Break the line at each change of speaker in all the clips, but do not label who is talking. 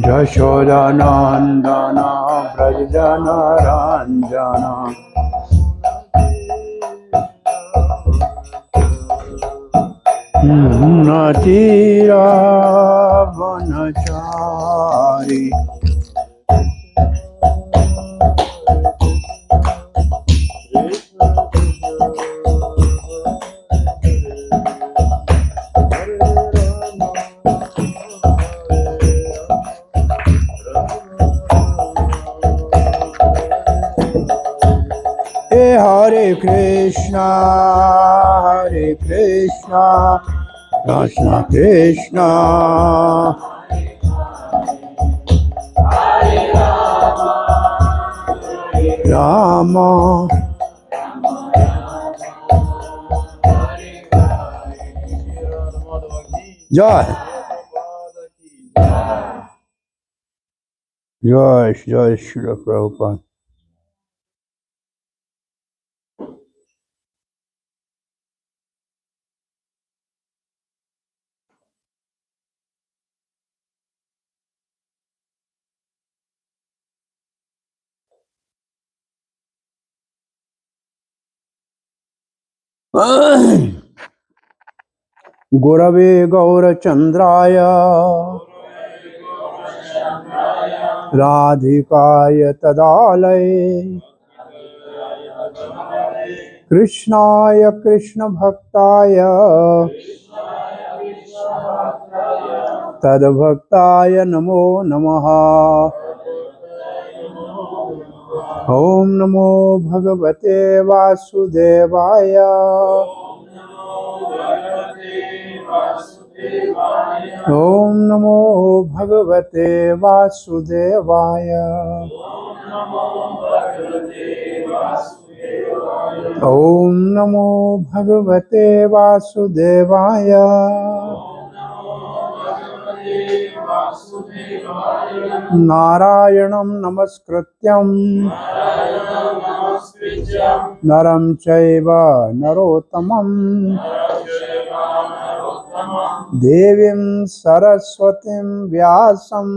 Jashodanandana Brajjana Ranjana Natira Vanachari Hare Krishna, Krishna Krishna, Rama, Jai, Jai, Jai Srila Prabhupada. Gurave Gaurachandraya Radhikaya Tadalaya Krishnaya Krishna Bhaktaya Tadbhaktaya Namo Namaha. Om Namo Bhagavate Vasudevaya. Om Namo Bhagavate Vasudevaya. Om Namo Bhagavate Vasudevaya. Narayanam Namaskrityam Naram Chaiva Narottamam Devim Saraswatim Vyasam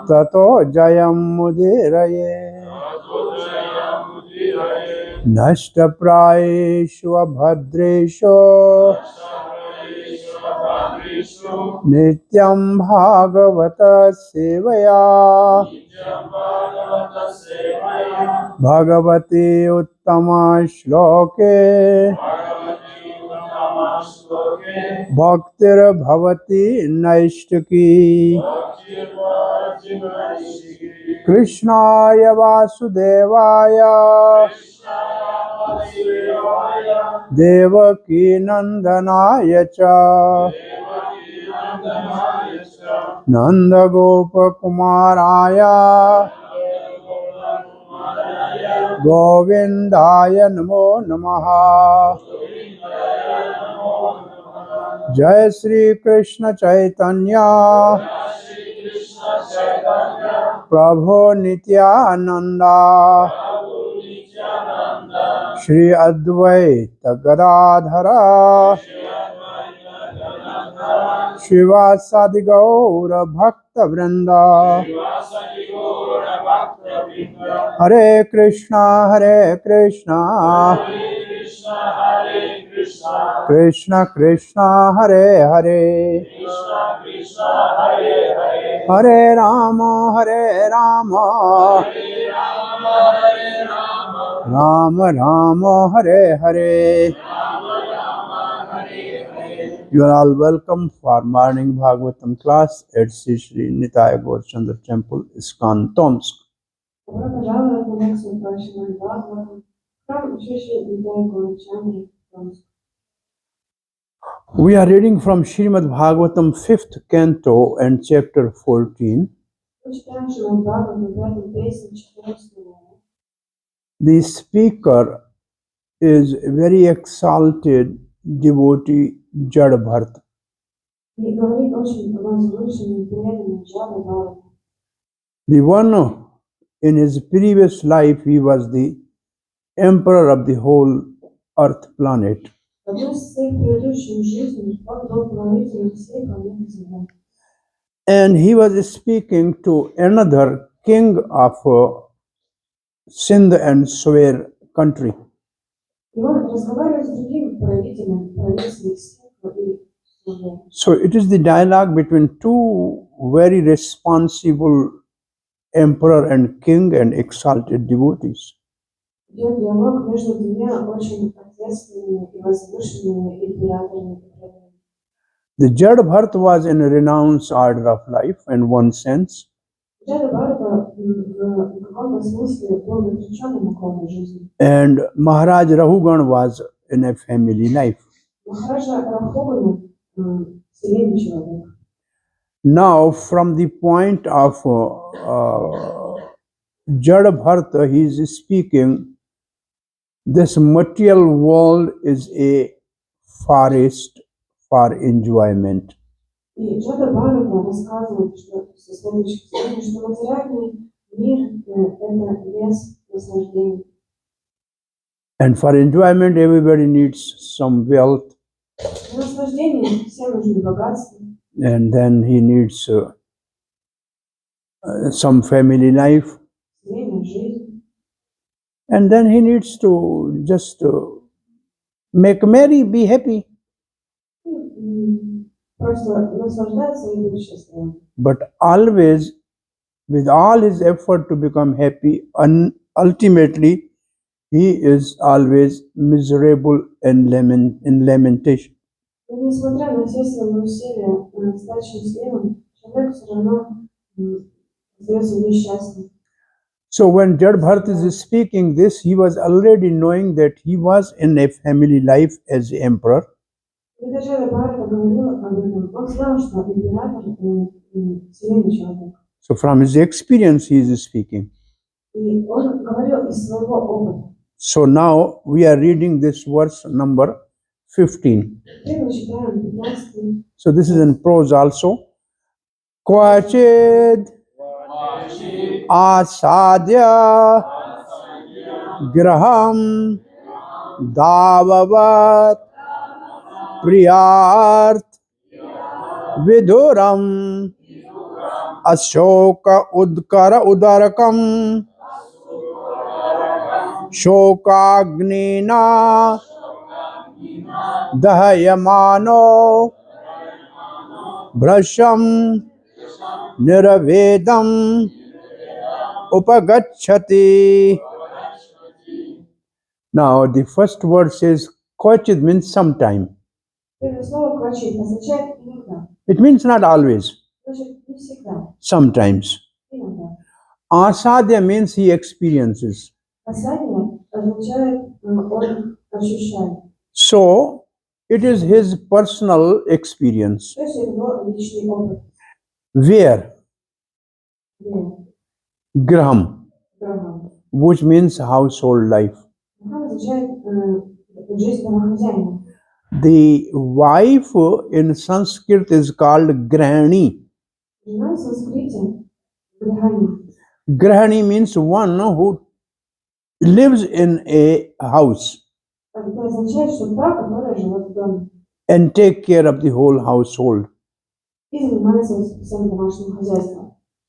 Tato Jayam Mudiraye Nashtaprayeshu Abhadreshu Nityam Bhagavata Sevaya Bhagavati Uttama Shloke Bhaktir Bhavati Naishtaki Krishnaya Vasudevaya Devaki Nandanaya Cha Nanda Gopa Kumaraya Govindaya Namo Namaha. Jai Shri Krishna Chaitanya Prabhu Nityananda Shri Advaita Gadadhara Shivasadi Gaura Bhakta Vrinda. Hare Krishna Krishna Krishna Hare Hare Hare Rama Rama Rama Hare Hare. You are all welcome for morning Bhagavatam class at Sri Sri Nitaya Gaurachandra Temple, ISKCON, Tomsk. We are reading from Srimad Bhagavatam 5th canto and chapter 14. The speaker is very exalted devotee Jadbharta. The one in his previous life he was the emperor of the whole earth planet. And he was speaking to another king of Sindh and Swer country. So it is the dialogue between two very responsible emperor and king and exalted devotees. The Jad Bharat was in a renounced order of life in one sense. And Maharaj Rahugan was in a family life. Now, from the point of Jad Bharata, he is speaking, this material world is a forest for enjoyment. And for enjoyment, everybody needs some wealth. And then he needs some family life. And then he needs to just make merry, be happy. But always, with all his effort to become happy, ultimately, he is always miserable and lamentation. So when Jad Bharat is speaking this, he was already knowing that he was in a family life as emperor. So from his experience, he is speaking. So now we are reading this verse number 15. So this is in prose also. Kvachid asadya graham davavat priyart viduram ashoka udkara udarakam shokagnina dahayamano brasham niravedam upagachati. Now the first word says kvachid means sometime. It means not always. Sometimes. Asadya means he experiences. So it is his personal experience. Where? Graham, which means household life. The wife in Sanskrit is called Grahani. Grahani means one who lives in a house and take care of the whole household.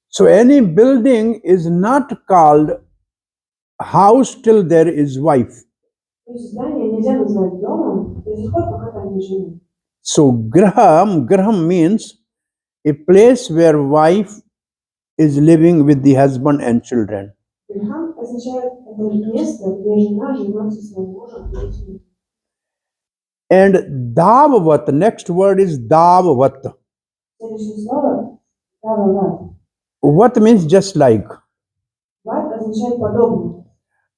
So any building is not called house till there is wife. So graham means a place where wife is living with the husband and children. And davavat, next word is davavat. What means just like?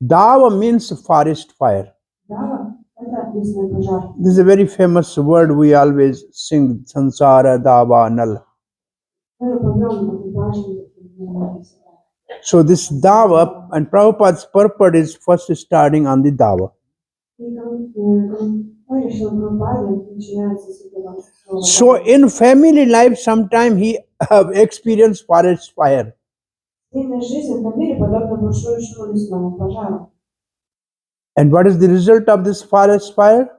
Dava means forest fire. This is a very famous word we always sing, Sansara Dava Nal. So this Dava, and Prabhupada's purport is first starting on the Dava. So in family life, sometime he have experienced forest fire. And what is the result of this forest fire?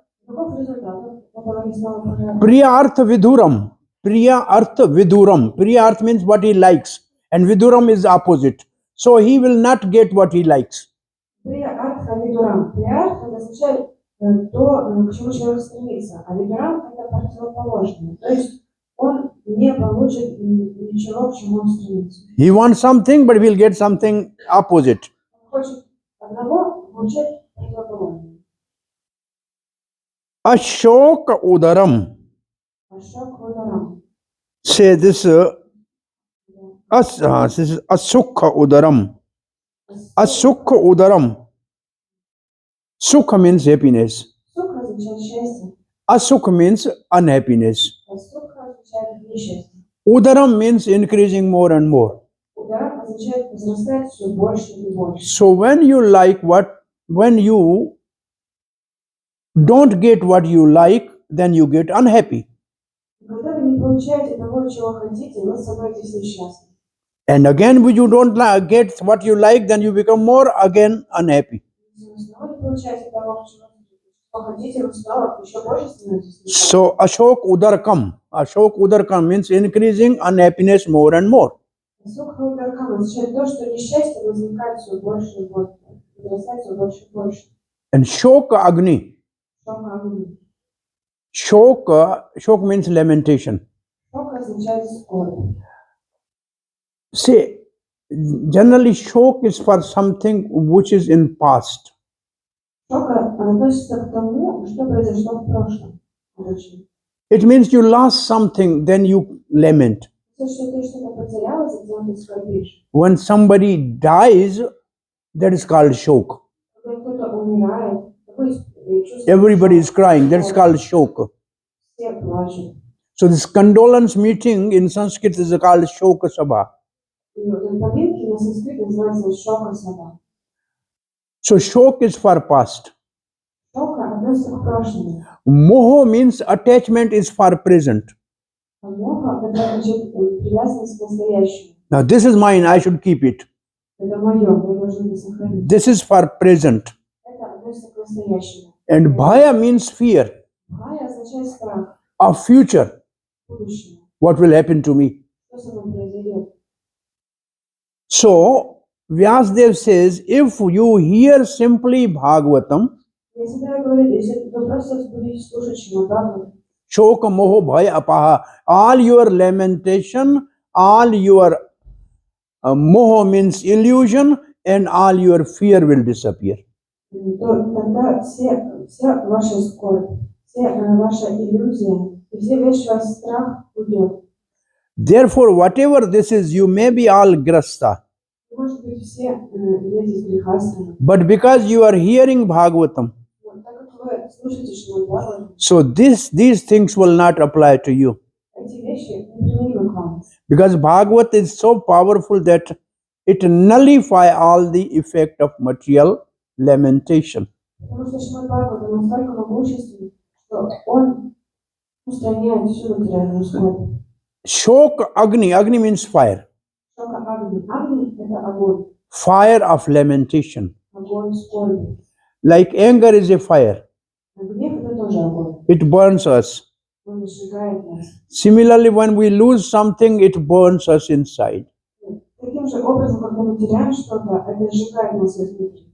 Priya Artha Viduram. Priya Artha Viduram. Priya Artha means what he likes, and Viduram is opposite. So he will not get what he likes.
Priya Artha Viduram. Priya Artha означает то, к чему человек стремится, а Видурам это противоположное. То есть он не получит ничего, к чему он стремится.
He wants something, but will get something opposite.
Он хочет одного, получает противоположное.
Ashoka Udaram.
Ashok Udaram.
Say this. This is Asukha Udaram. Asukha Udaram. Sukha means happiness.
Sukha означает счастье.
Asukha means unhappiness.
А Sukha означает несчастье.
Udaram means increasing more and more.
Ударам означает возрастать все больше и больше.
So when you don't get what you like, then you get unhappy.
Когда вы не получаете того, чего хотите, вы становитесь несчастны.
And again, when you don't get what you like, then you become more again unhappy. So Ashok Udarkam. Ashok Udarkam means increasing unhappiness more and more. And Shoka Agni. Shok means lamentation. See, generally shok is for something which is in past. It means you lost something, then you lament. When somebody dies, that is called shok. Everybody is crying, that is called shok. So this condolence meeting in Sanskrit is called Shoka Sabha. So shok is for past. Moho means attachment is for present. Now this is mine, I should keep it. This is for present. And bhaya means fear of future. What will happen to me? So Vyasdev says, if you hear simply Bhagavatam, Shoka Moho Bhaya Apaha, all your lamentation, all your moho means illusion, and all your fear will disappear. Therefore, whatever this is, you may be all grasta. But because you are hearing Bhagavatam, so these things will not apply to you. Because Bhagavat is so powerful that it nullifies all the effect of material lamentation. Shok Agni. Agni means fire. Fire of lamentation. Like anger is a fire. It burns us. Similarly, when we lose something, it burns us inside.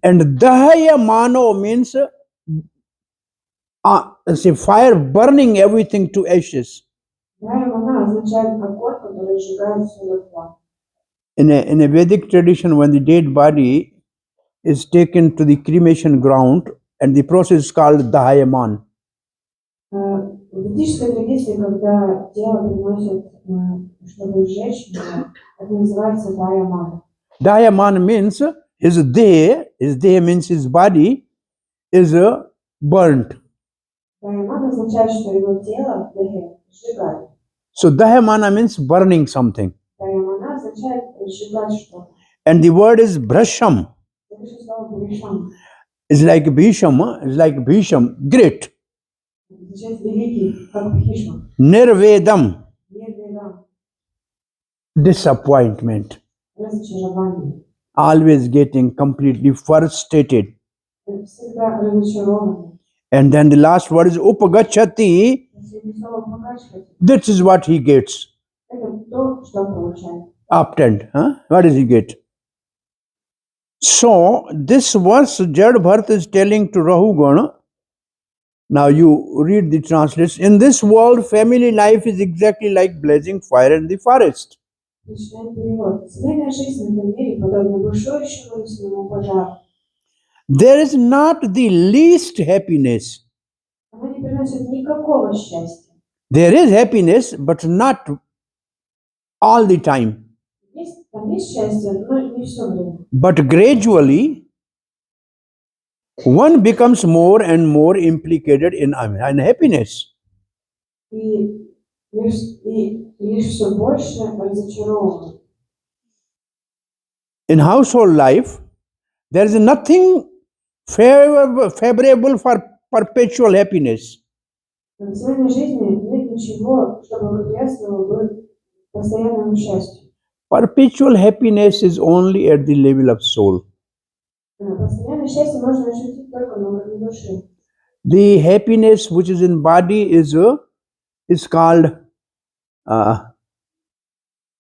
And Dahaya Mano means fire burning everything to ashes. In a Vedic tradition, when the dead body is taken to the cremation ground, and the process is called Dahayaman.
В ведической традиции, когда тело приносят, чтобы сжечь его, это называется Dayaman.
Dayaman means his deha means his body is burnt.
Dayaman означает, что его тело сжигают.
So Dayamana means burning something.
Dayamana означает сжигать что-то.
And the word is brasham. It's like Bhisham, great. Nirvedam, disappointment. Always getting completely frustrated. And then the last word is upagachati.
Последнее слово «покачивать»
This is what he gets.
— это то, что он получает.
Obtained. Huh? What does he get? So this verse Jad Bharat is telling to Rahugana. Now you read the translation. In this world, family life is exactly like blazing fire in the forest.
Начинаем перевод. Семейная жизнь в этом мире подобна бушующему лесному пожару.
There is not the least happiness.
Она не приносит никакого счастья.
There is happiness, but not all the time.
Там есть счастье, но не все время.
But gradually, one becomes more and more implicated in unhappiness.
И лишь все больше разочарован.
In household life, there is nothing favorable for perpetual happiness.
В семейной жизни нет ничего, что благоприятствовало бы постоянному счастью.
Perpetual happiness is only at the level of soul.
Постоянное счастье можно ощутить только на уровне души.
The happiness which is in body is called,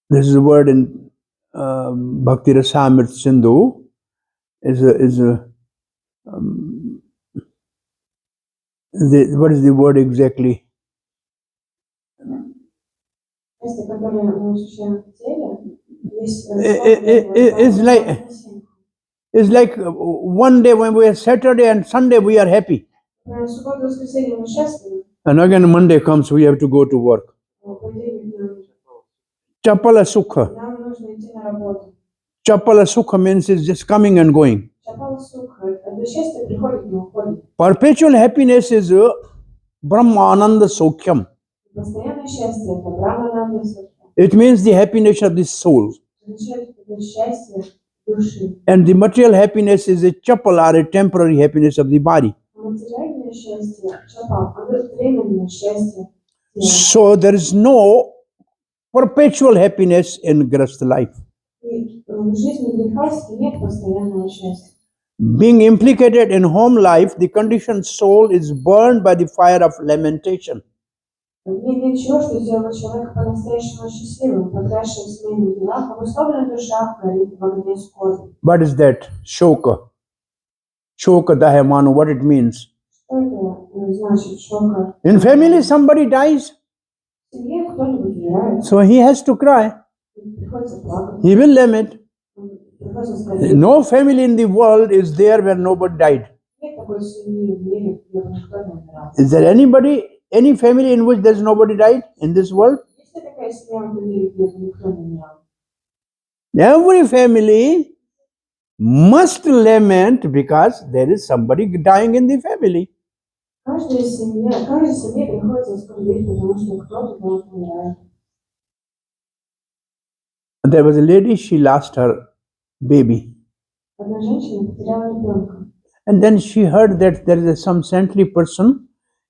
this is a word in Bhakti Rasamrit Sindhu, what is the word exactly?
Счастье, которое мы ощущаем в теле, есть
It's like one day when we are Saturday and Sunday we are happy.
в субботу, воскресенье мы счастливы,
And again Monday comes, we have to go to work.
а в понедельник
Chapala Sukha.
нам нужно идти на работу.
Chapala Sukha means it's just coming and going.
Чапал сух, это счастье приходит и уходит.
Perpetual happiness is Brahmananda Sokhyam.
Постоянное счастье — это Брахмананда Сукха.
It means the happiness of the soul.
Означает это счастье души.
And the material happiness is a chapala or a temporary happiness of the body.
Материальное счастье — чапал, оно временное счастье.
So there is no perpetual happiness in Grahastha life.
И в жизни грехастки нет постоянного счастья.
Being implicated in home life, the conditioned soul is burned by the fire of lamentation.
Нет ничего, что сделало человека по-настоящему счастливым, погрязшим в семейных делах, обусловленная душа горит в огне скорби.
What is that? Shoka. Shoka Dahemanu, what it means?
Что это значит, шока?
In family, somebody dies,
В семье кто-нибудь умирает,
so he has to cry.
приходится плакать,
He will lament.
приходится скорбеть.
No family in the world is there where nobody died.
Нет такой семьи в мире, где бы никто не умирал.
Is there any family in which there's nobody died in this world?
Есть ли такая семья в этом мире, где бы никто не умирал?
Every family must lament because there is somebody dying in the family.
Каждой семье приходится скорбеть, потому что кто-то там умирает.
There was a lady, she lost her baby.
Одна женщина потеряла ребенка.
And then she heard that there is some saintly person,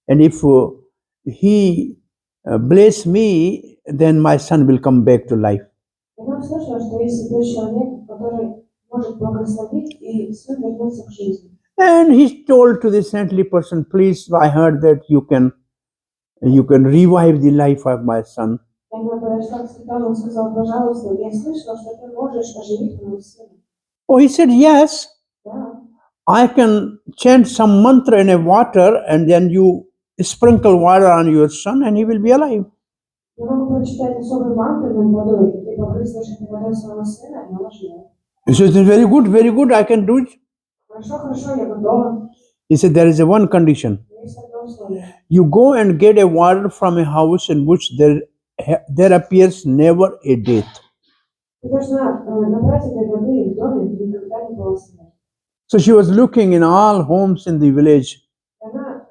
and if he bless me, then my son will come back to life.
И она услышала, что есть такой человек, который может благословить, и сын вернется к жизни.
And he told to the saintly person, please, I heard that you can revive the life of my son.
И она подошла к святому и сказала, пожалуйста, я слышала, что ты можешь оживить моего сына.
Oh, he said, yes,
Да.
I can chant some mantra in a water, and then you sprinkle water on your son and he will be alive.
Я могу прочитать особый мантру над водой, и ты побрызгаешь этой водой своего сына, и он оживет.
He said, very good, I can do it.
Хорошо, я готова.
He said, there is a one condition.
Есть одно условие.
You go and get a water from a house in which there appears never a death.
Ты должна набрать этой воды в доме, где никогда не было смерти.
So she was looking in all homes in the village.
Она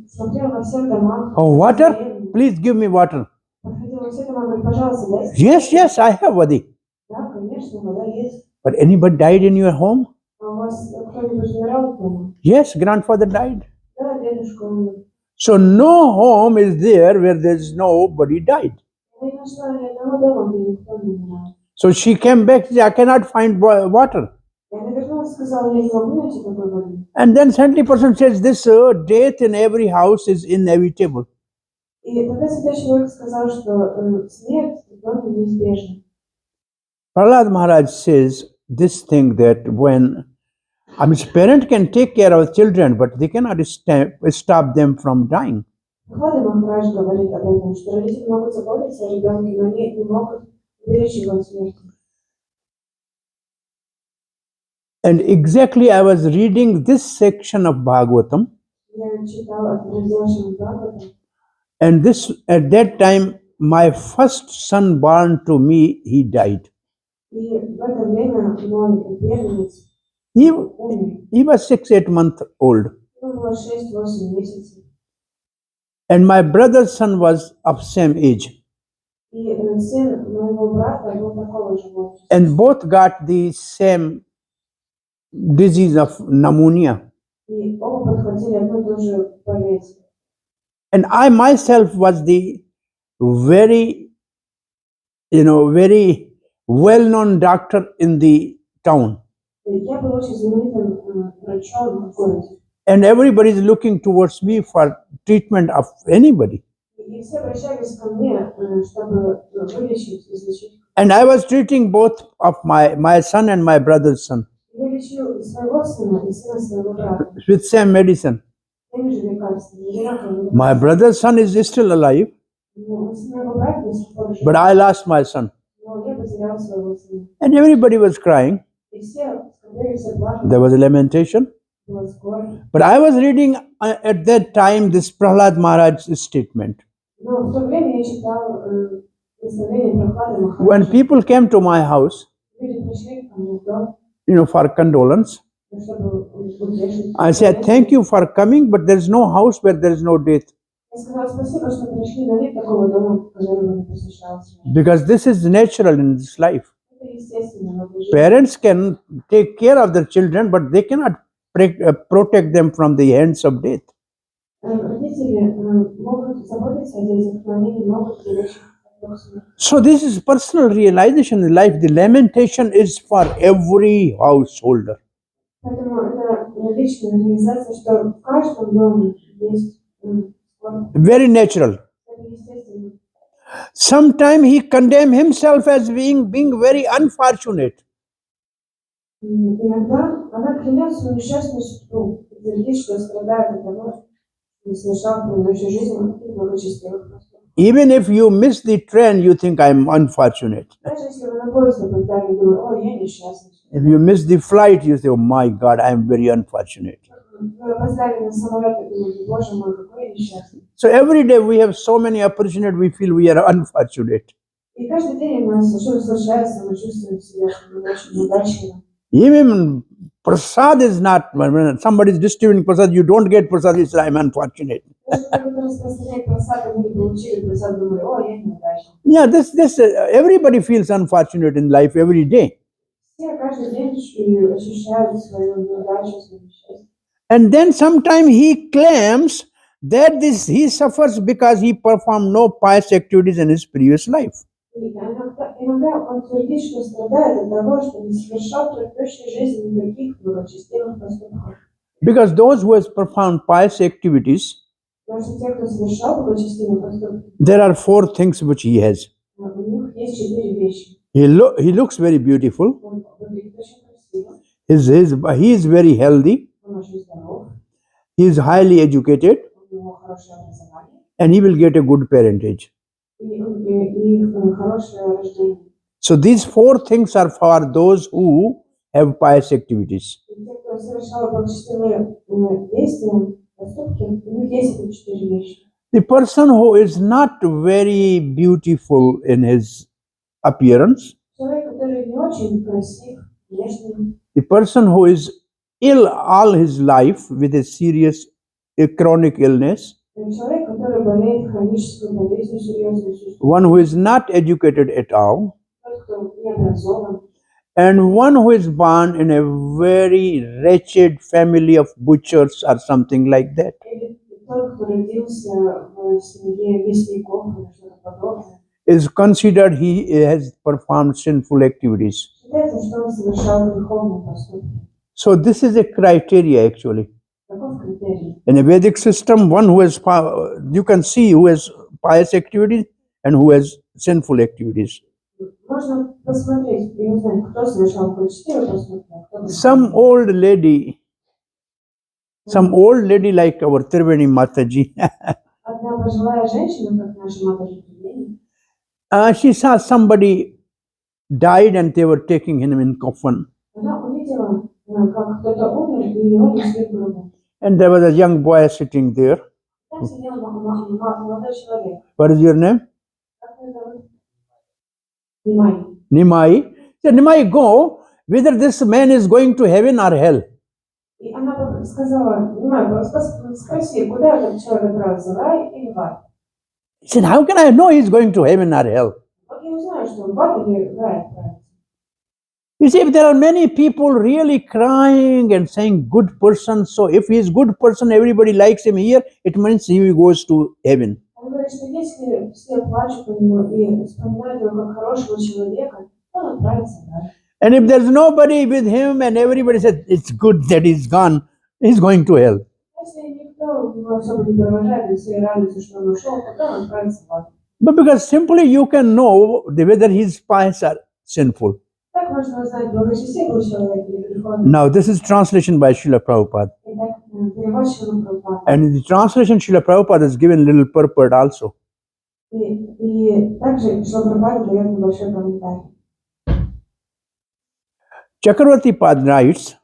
смотрела во всех домах.
Oh, water? Please give me water.
Подходила во все дома, говорит, пожалуйста, дайте.
Yes, I have Vadi.
Да, конечно, вода есть.
But anybody died in your home?
А у вас кто-нибудь умирал дома?
Yes, grandfather died.
Да, дедушка умер.
So no home is there where there is nobody died.
Я не нашла ни одного дома, где никто не умирал.
So she came back, she said, I cannot find water.
И она вернулась и сказала, я не могу найти такой воды.
And then suddenly person says, this death in every house is inevitable.
И тогда святой человек сказал, что смерть в доме неизбежна.
Prahlad Maharaj says this thing that when parent can take care of children, but they cannot stop them from dying.
Прохлада Махарадж говорит об этом, что родители могут заботиться о ребенке, но они не могут беречь его от смерти.
And exactly I was reading this section of Bhagavatam,
Я читала раздел Шримад Бхагаватам,
and this at that time my first son born to me, he died.
и в это время мой первенец
He,
умер.
he was 6-8 months old.
Ему было 6-8 месяцев.
And my brother's son was of same age.
И сын моего брата был такого же возраста.
And both got the same disease of pneumonia.
И оба подхватили одну и ту же болезнь.
And I myself was the very, very well-known doctor in the town.
И я был очень знаменитым врачом в городе.
And everybody is looking towards me for treatment of anybody.
И все обращались ко мне, чтобы вылечить, излечить.
And I was treating both of my son and my brother's son
Я лечил и своего сына, и сына своего брата.
with same medicine.
Теми же лекарствами, одинаковыми
My
лекарствами.
brother's son is still alive,
Но сын моего брата до сих пор жив.
but I lost my son.
Но я потерял своего сына.
And everybody was crying.
И все скорбели, все плакали.
There was a lamentation.
Было скорбь.
But I was reading at that time this Prahlad Maharaj's statement.
Но в то время я читал наставление Прохлады
When
Махараджа.
people came to my house,
Люди пришли ко мне в дом,
for condolence,
чтобы утешить.
I said, thank you for coming, but there's no house where there is no death.
Я сказала спасибо, что пришли, но нет такого дома, которого не посещал смерть.
Because this is natural in this life.
Это естественно в этой жизни.
Parents can take care of their children, but they cannot protect them from the hands of death.
Родители могут заботиться о детях, но они не могут беречь от смерти.
So this is personal realization in life. The lamentation is for every householder.
Поэтому это личная реализация, что в каждом доме есть скорбь.
Very natural.
Это естественно.
Sometimes he condemns himself as being very unfortunate.
Иногда она клянет свою несчастную судьбу и твердит, что страдает от того, что не совершал в предыдущей жизни никаких благочестивых поступков.
Even if you miss the train, you think I'm unfortunate.
Даже если вы на поезд опоздали, думаете, ой, я несчастный.
If you miss the flight, you say, oh my God, I'm very unfortunate.
Вы опоздали на самолет и думаете, боже мой, какой я несчастный.
So every day we have so many opportunities, we feel we are unfortunate.
И каждый день у нас что-то случается, мы чувствуем себя очень неудачливым.
Even prasad is not, when somebody is distributing prasad, you don't get prasad, you say, I'm unfortunate.
Даже когда кто-то распространяет просад, мы не получили просад, думали, ой, я неудачный.
Yeah, everybody feels unfortunate in life every day.
Все каждый день ощущают свою неудачу, свое счастье.
And then sometime he claims that he suffers because he performed no pious activities in his previous life.
И иногда он твердит, что страдает от того, что не совершал в предыдущей жизни никаких благочестивых поступков.
Because those who has performed pious activities,
Потому что те, кто совершал благочестивые поступки,
there are 4 things which he has.
у них есть 4 вещи.
He looks very beautiful.
Он выглядит очень красиво,
He is very healthy.
он очень здоров,
He is highly educated,
у него хорошее образование
and he will get a good parentage.
и хорошее рождение.
So these 4 things are for those who have pious activities.
И те, кто совершал благочестивые действия, поступки, у них есть эти 4 вещи.
The person who is not very beautiful in his appearance,
Человек, который не очень красив, внешне,
the person who is ill all his life with a serious chronic illness,
человек, который болеет хронической болезнью, серьезной жизнью,
one who is not educated at all,
тот, кто не образован,
and one who is born in a very wretched family of butchers or something like that.
или тот, кто родился в семье мясников или что-то подобное,
Is considered he has performed sinful activities.
впечатляется, что он совершал греховные поступки.
So this is a criteria actually.
Каков критерий?
In a Vedic system, one who has you can see who has pious activities and who has sinful activities.
Можно посмотреть и узнать, кто совершал почтивые поступки, а кто
Some old lady like our Triveni Mataji,
Одна пожилая женщина, как наша Матушка Тривени,
she saw somebody died and they were taking him in coffin.
она увидела, как кто-то умер, и его несли в гробу.
And there was a young boy sitting there.
Там сидел молодой человек.
What is your name?
Как его зовут? Nimai.
Nimai. So Nimai, go, whether this man is going to heaven or hell.
И она сказала, Nimai, спроси, куда этот человек отправился, в рай или в ад?
He said, how can I know he's going to heaven or hell?
Вот я узнаю, что он в ад или в рай отправится.
You see, if there are many people really crying and saying good person, so if he is good person, everybody likes him here, it means he goes to heaven.
Он говорит, что если все плачут по нему и вспоминают его как хорошего человека, он отправится в рай.
And if there's nobody with him and everybody says it's good that he's gone, he's going to hell.
Если никто его особо не провожает, и все радуются, что он ушел, тогда он отправится в ад.
But because simply you can know whether his pious or sinful.
Так можно узнать, благочестивый был человек или греховный.
Now this is translation by Srila Prabhupada.
Итак, перевод Шрила Прабхупады.
And in the translation, Srila Prabhupada has given little purport also.
И также Шрила Прабхупада дает небольшой комментарий.
Chakravarti Pad writes,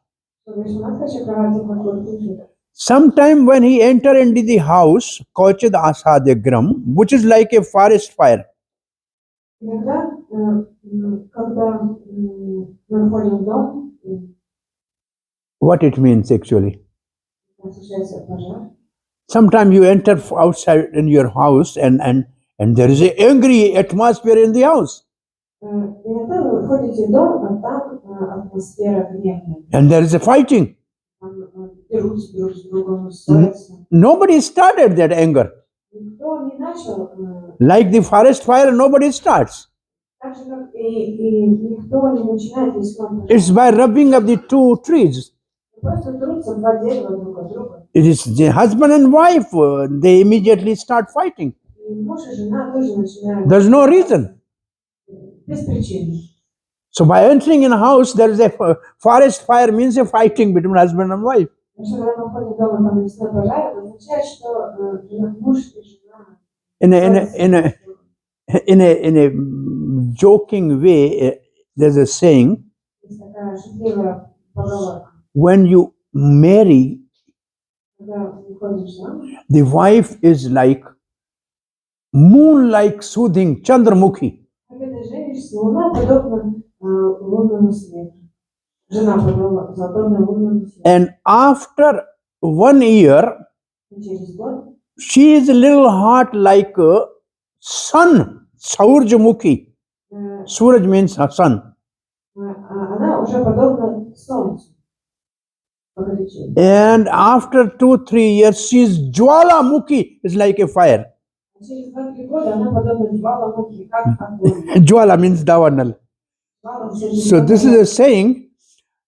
Что Вишванатха Чакраварти Тхакур пишет,
sometime when he entered into the house, Kochid Asadyagram, which is like a forest fire.
иногда, когда мы входим в дом,
What it means actually.
случается пожар.
Sometimes you enter outside in your house and there is an angry atmosphere in the house.
Иногда вы входите в дом, а там атмосфера гневная.
And there is a fighting.
Там дерутся друг с другом, ссорятся.
Nobody started that anger.
Никто не начал,
Like the forest fire, nobody starts.
так же, как и никто не начинает лесной пожар.
It's by rubbing of the two trees.
Просто трутся два дерева друг от друга.
It is the husband and wife, they immediately start fighting.
И муж и жена тоже начинают.
There's no reason.
Без причины.
So by entering in a house, there is a forest fire means a fighting between husband and wife.
Потому что когда мы входим в дом, и там лесной пожар, это означает, что муж и жена.
In a joking way, there's a saying,
Есть такая шутливая поговорка.
when you marry,
Когда выходишь замуж,
the wife is like moon-like soothing Chandramukhi.
когда ты женишься, луна подобна лунному свету. Жена подобна лунному свету.
And after 1 year,
И через год
she is a little hot like a sun, Saurjamukhi. Suraj means sun.
она уже подобна солнцу. Погорячее.
And after 2-3 years, she is Jwalamukhi, is like a fire.
А через 2-3 года она подобна Джваламухи, как огонь.
Jwala means Davanal.
Джвала все
So this is a saying,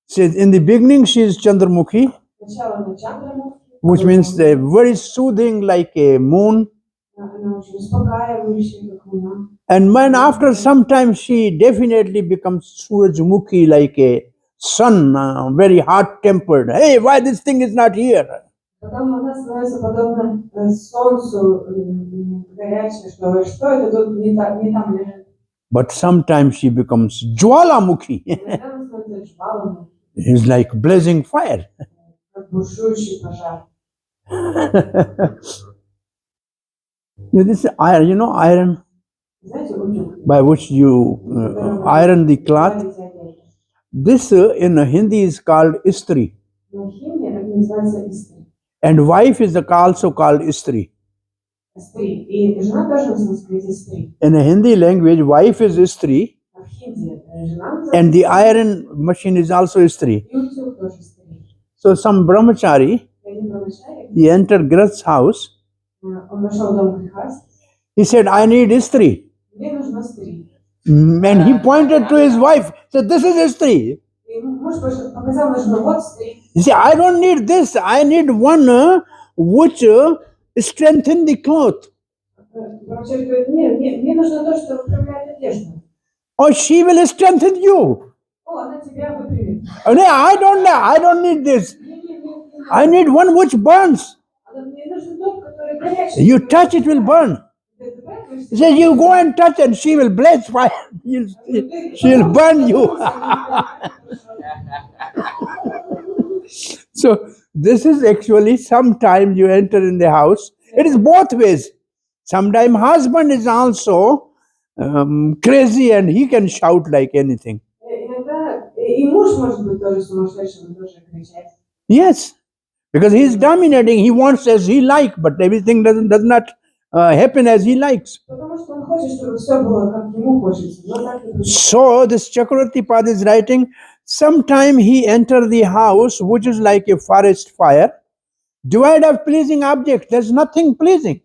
says in the beginning she is Chandramukhi,
Сначала она Чандрамухи,
which means very soothing like a moon.
она очень успокаивающая, как луна.
And when after some time she definitely becomes Surajmukhi like a sun, very hot-tempered. Hey, why this thing is not here?
Потом она становится подобна солнцу, горячей, что это тут не там лежит.
But sometimes she becomes Jwalamukhi.
Иногда она становится Джвалом,
It's like blazing fire.
как бушующий пожар.
This is iron, iron
Знаете, утюг.
by which you iron the cloth. This in Hindi is called istri.
На химии это называется истри.
And wife is also called istri.
Истри. И жена тоже на санскрите истри.
In a Hindi language, wife is istri,
А в хинди жена
and the iron machine is also istri.
и утюг тоже истри.
So some brahmachari,
И один брамачарик,
he entered Grast's house.
он вошел в дом греха.
He said, I need istri.
Мне нужна стри.
And he pointed to his wife, said, "This is Istri."
И муж показал на жену, вот смотри.
You see, I don't need this. I need one which strengthen the cloth.
Врач говорит, мне нужно то, что выправляет одежду.
Or she will strengthen you.
О, она тебя выпрямит.
No, I don't need this. I need one which burns.
Мне нужен тот, который горячий.
You touch, it will burn. He says, you go and touch and she will blaze fire. She will burn you. So this is actually, sometimes you enter in the house. It is both ways. Sometimes husband is also crazy and he can shout like anything.
Иногда и муж может быть тоже сумасшедшим, тоже кричать.
Yes, because he is dominating. He wants as he like, but everything does not happen as he likes.
Потому что он хочет, чтобы все было как ему хочется. Но так не будет.
So this Chakravarti Pad is writing, sometime he entered the house which is like a forest fire, devoid of pleasing object. There's nothing pleasing.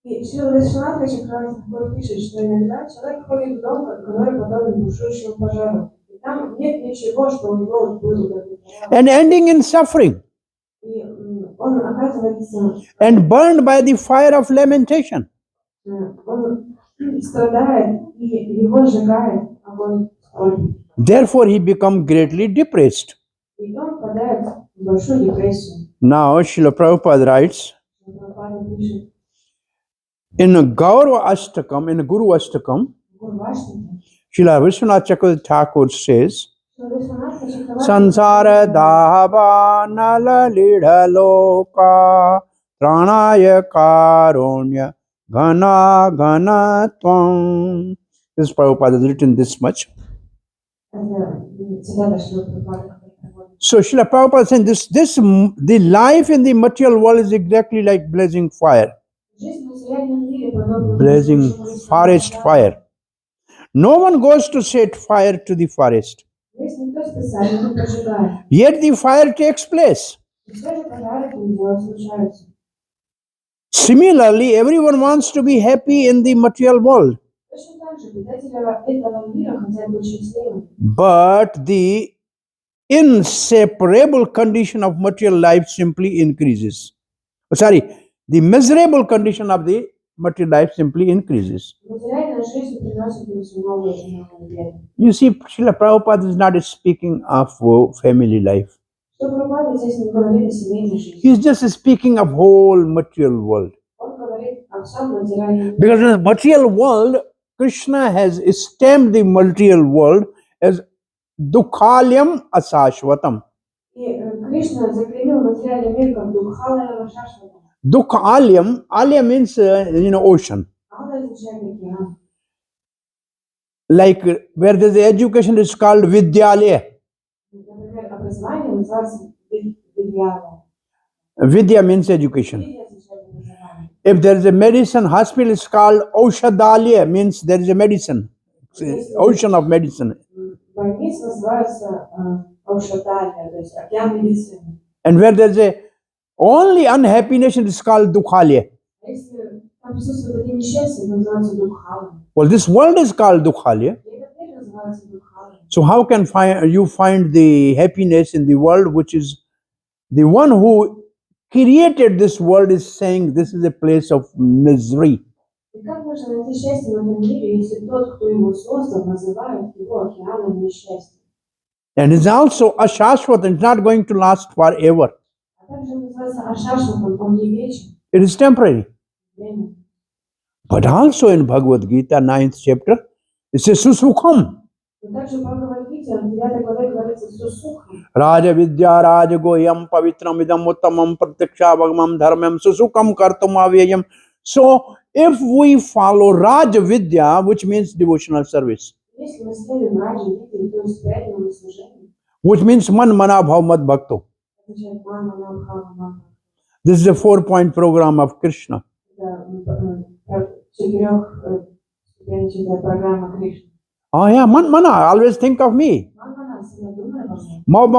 И Шрила Вишванатха Чакраварти пишет, что иногда человек входит в дом, который подобен бушующему пожару. И там нет ничего, что у него было удовлетворяло.
And ending in suffering.
И он оказывается,
And burned by the fire of lamentation.
он страдает, и его сжигает огонь скорби.
Therefore he become greatly depressed.
И он впадает в большую депрессию.
Now Srila Prabhupada writes,
Прабхупада пишет,
in Gaurava Ashtakam, in Guru Ashtakam,
Гурвашники,
Srila Vishwanath Chakravarti Thakur says,
что Вишванатха Чакраварти
Sansara dahava nala lidha loka pranaya karunya ghana ghana tvam. This Prabhupada has written this much.
это цитата Шрила Прабхупады.
So Srila Prabhupada is saying the life in the material world is exactly like blazing fire,
Жизнь в материальном мире подобна
blazing
бушующему
forest
пожару.
fire. No one goes to set fire to the forest,
Здесь никто специально не поджигает.
yet the fire takes place.
И все же пожары то и дело случаются.
Similarly, everyone wants to be happy in the material world,
Точно так же обитатели этого мира хотят быть счастливыми.
but the inseparable condition of material life simply increases. Sorry, the miserable condition of the material life simply increases.
Материальная жизнь приносит им все новые и новые беды.
You see, Srila Prabhupada is not speaking of family life.
Что Прабхупада здесь не говорит о семейной жизни.
He is just speaking of whole material world.
Он говорит о всем материальном мире.
Because in the material world, Krishna has stamped the material world as Dukhalyam Asashvatam.
И Кришна заклеймил материальный мир как Дукхалая Вашашвата.
Dukhalyam, Alya means, ocean.
А он означает океан.
Like where there's the education is called Vidyalaya.
Например, образование называется Видьяла.
Vidya means education.
Видья означает образование.
If there is a medicine, hospital is called Aushadalaya, means there is a medicine. Ocean of medicine.
Больница называется Аушаталья, то есть океан медицины.
And where there is a only unhappiness, it is called Dukhalaya.
А если там присутствует один несчастье, то называется Дукхалом.
Well, this world is called Dukhalaya.
И этот мир называется Дукхалом.
So how can you find the happiness in the world, which is the one who created this world is saying this is a place of misery.
И как можно найти счастье в этом мире, если тот, кто его создал, называет его океаном несчастья?
And it's also ashashvat, it's not going to last forever.
А также называется Ашашватом, он не вечен.
It is temporary.
Время.
But also in Bhagavad Gita, 9th chapter, it says Susukham.
Но также в Бхагавад-гите, в 9 главе говорится Сусухам.
Raja Vidya Raja Goyam Pavitram Idam Uttamam Pratiksha Bhagam Dharmam Susukham Kartum Avyayam. So if we follow Raja Vidya, which means devotional service,
Если мы следуем Раджи Виде, то есть преданному служению,
which means Man Mana Bhav Mad Bhakto.
означает Мана Махава Маха.
This is a 4-point program of Krishna.
Это четырехступенчатая программа Кришны.
Oh yeah, Man Mana, always think of me.
Мана всегда думает обо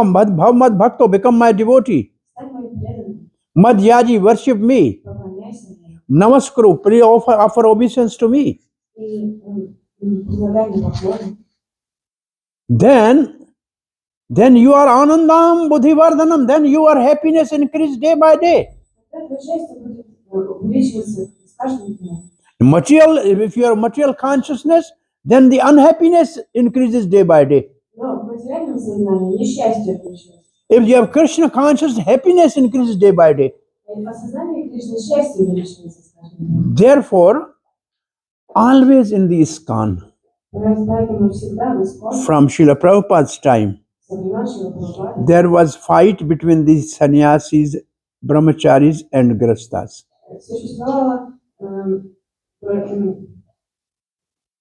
мне.
Bhav Mad Bhakto, become my devotee.
Стань моим преданным,
Mad Yaji, worship me.
поклоняйся мне.
Namaskuru, offer obeisance to me.
И предлагание поклона.
Then you are anandam buddhivardhanam. Then your happiness increase day by day.
Тогда твое счастье будет увеличиваться с каждым днем.
Material, if you are material consciousness, then the unhappiness increases day by day.
Но в материальном сознании несчастье увеличивается.
If you have Krishna consciousness, happiness increases day by day.
И в осознании Кришны счастье увеличивается с каждым днем.
Therefore, always in the ISKCON,
Поэтому всегда в Искон,
from Srila Prabhupada's time,
со времен Шрила Прабхупады,
there was fight between the sannyasis, brahmacharis and grastas.
существовала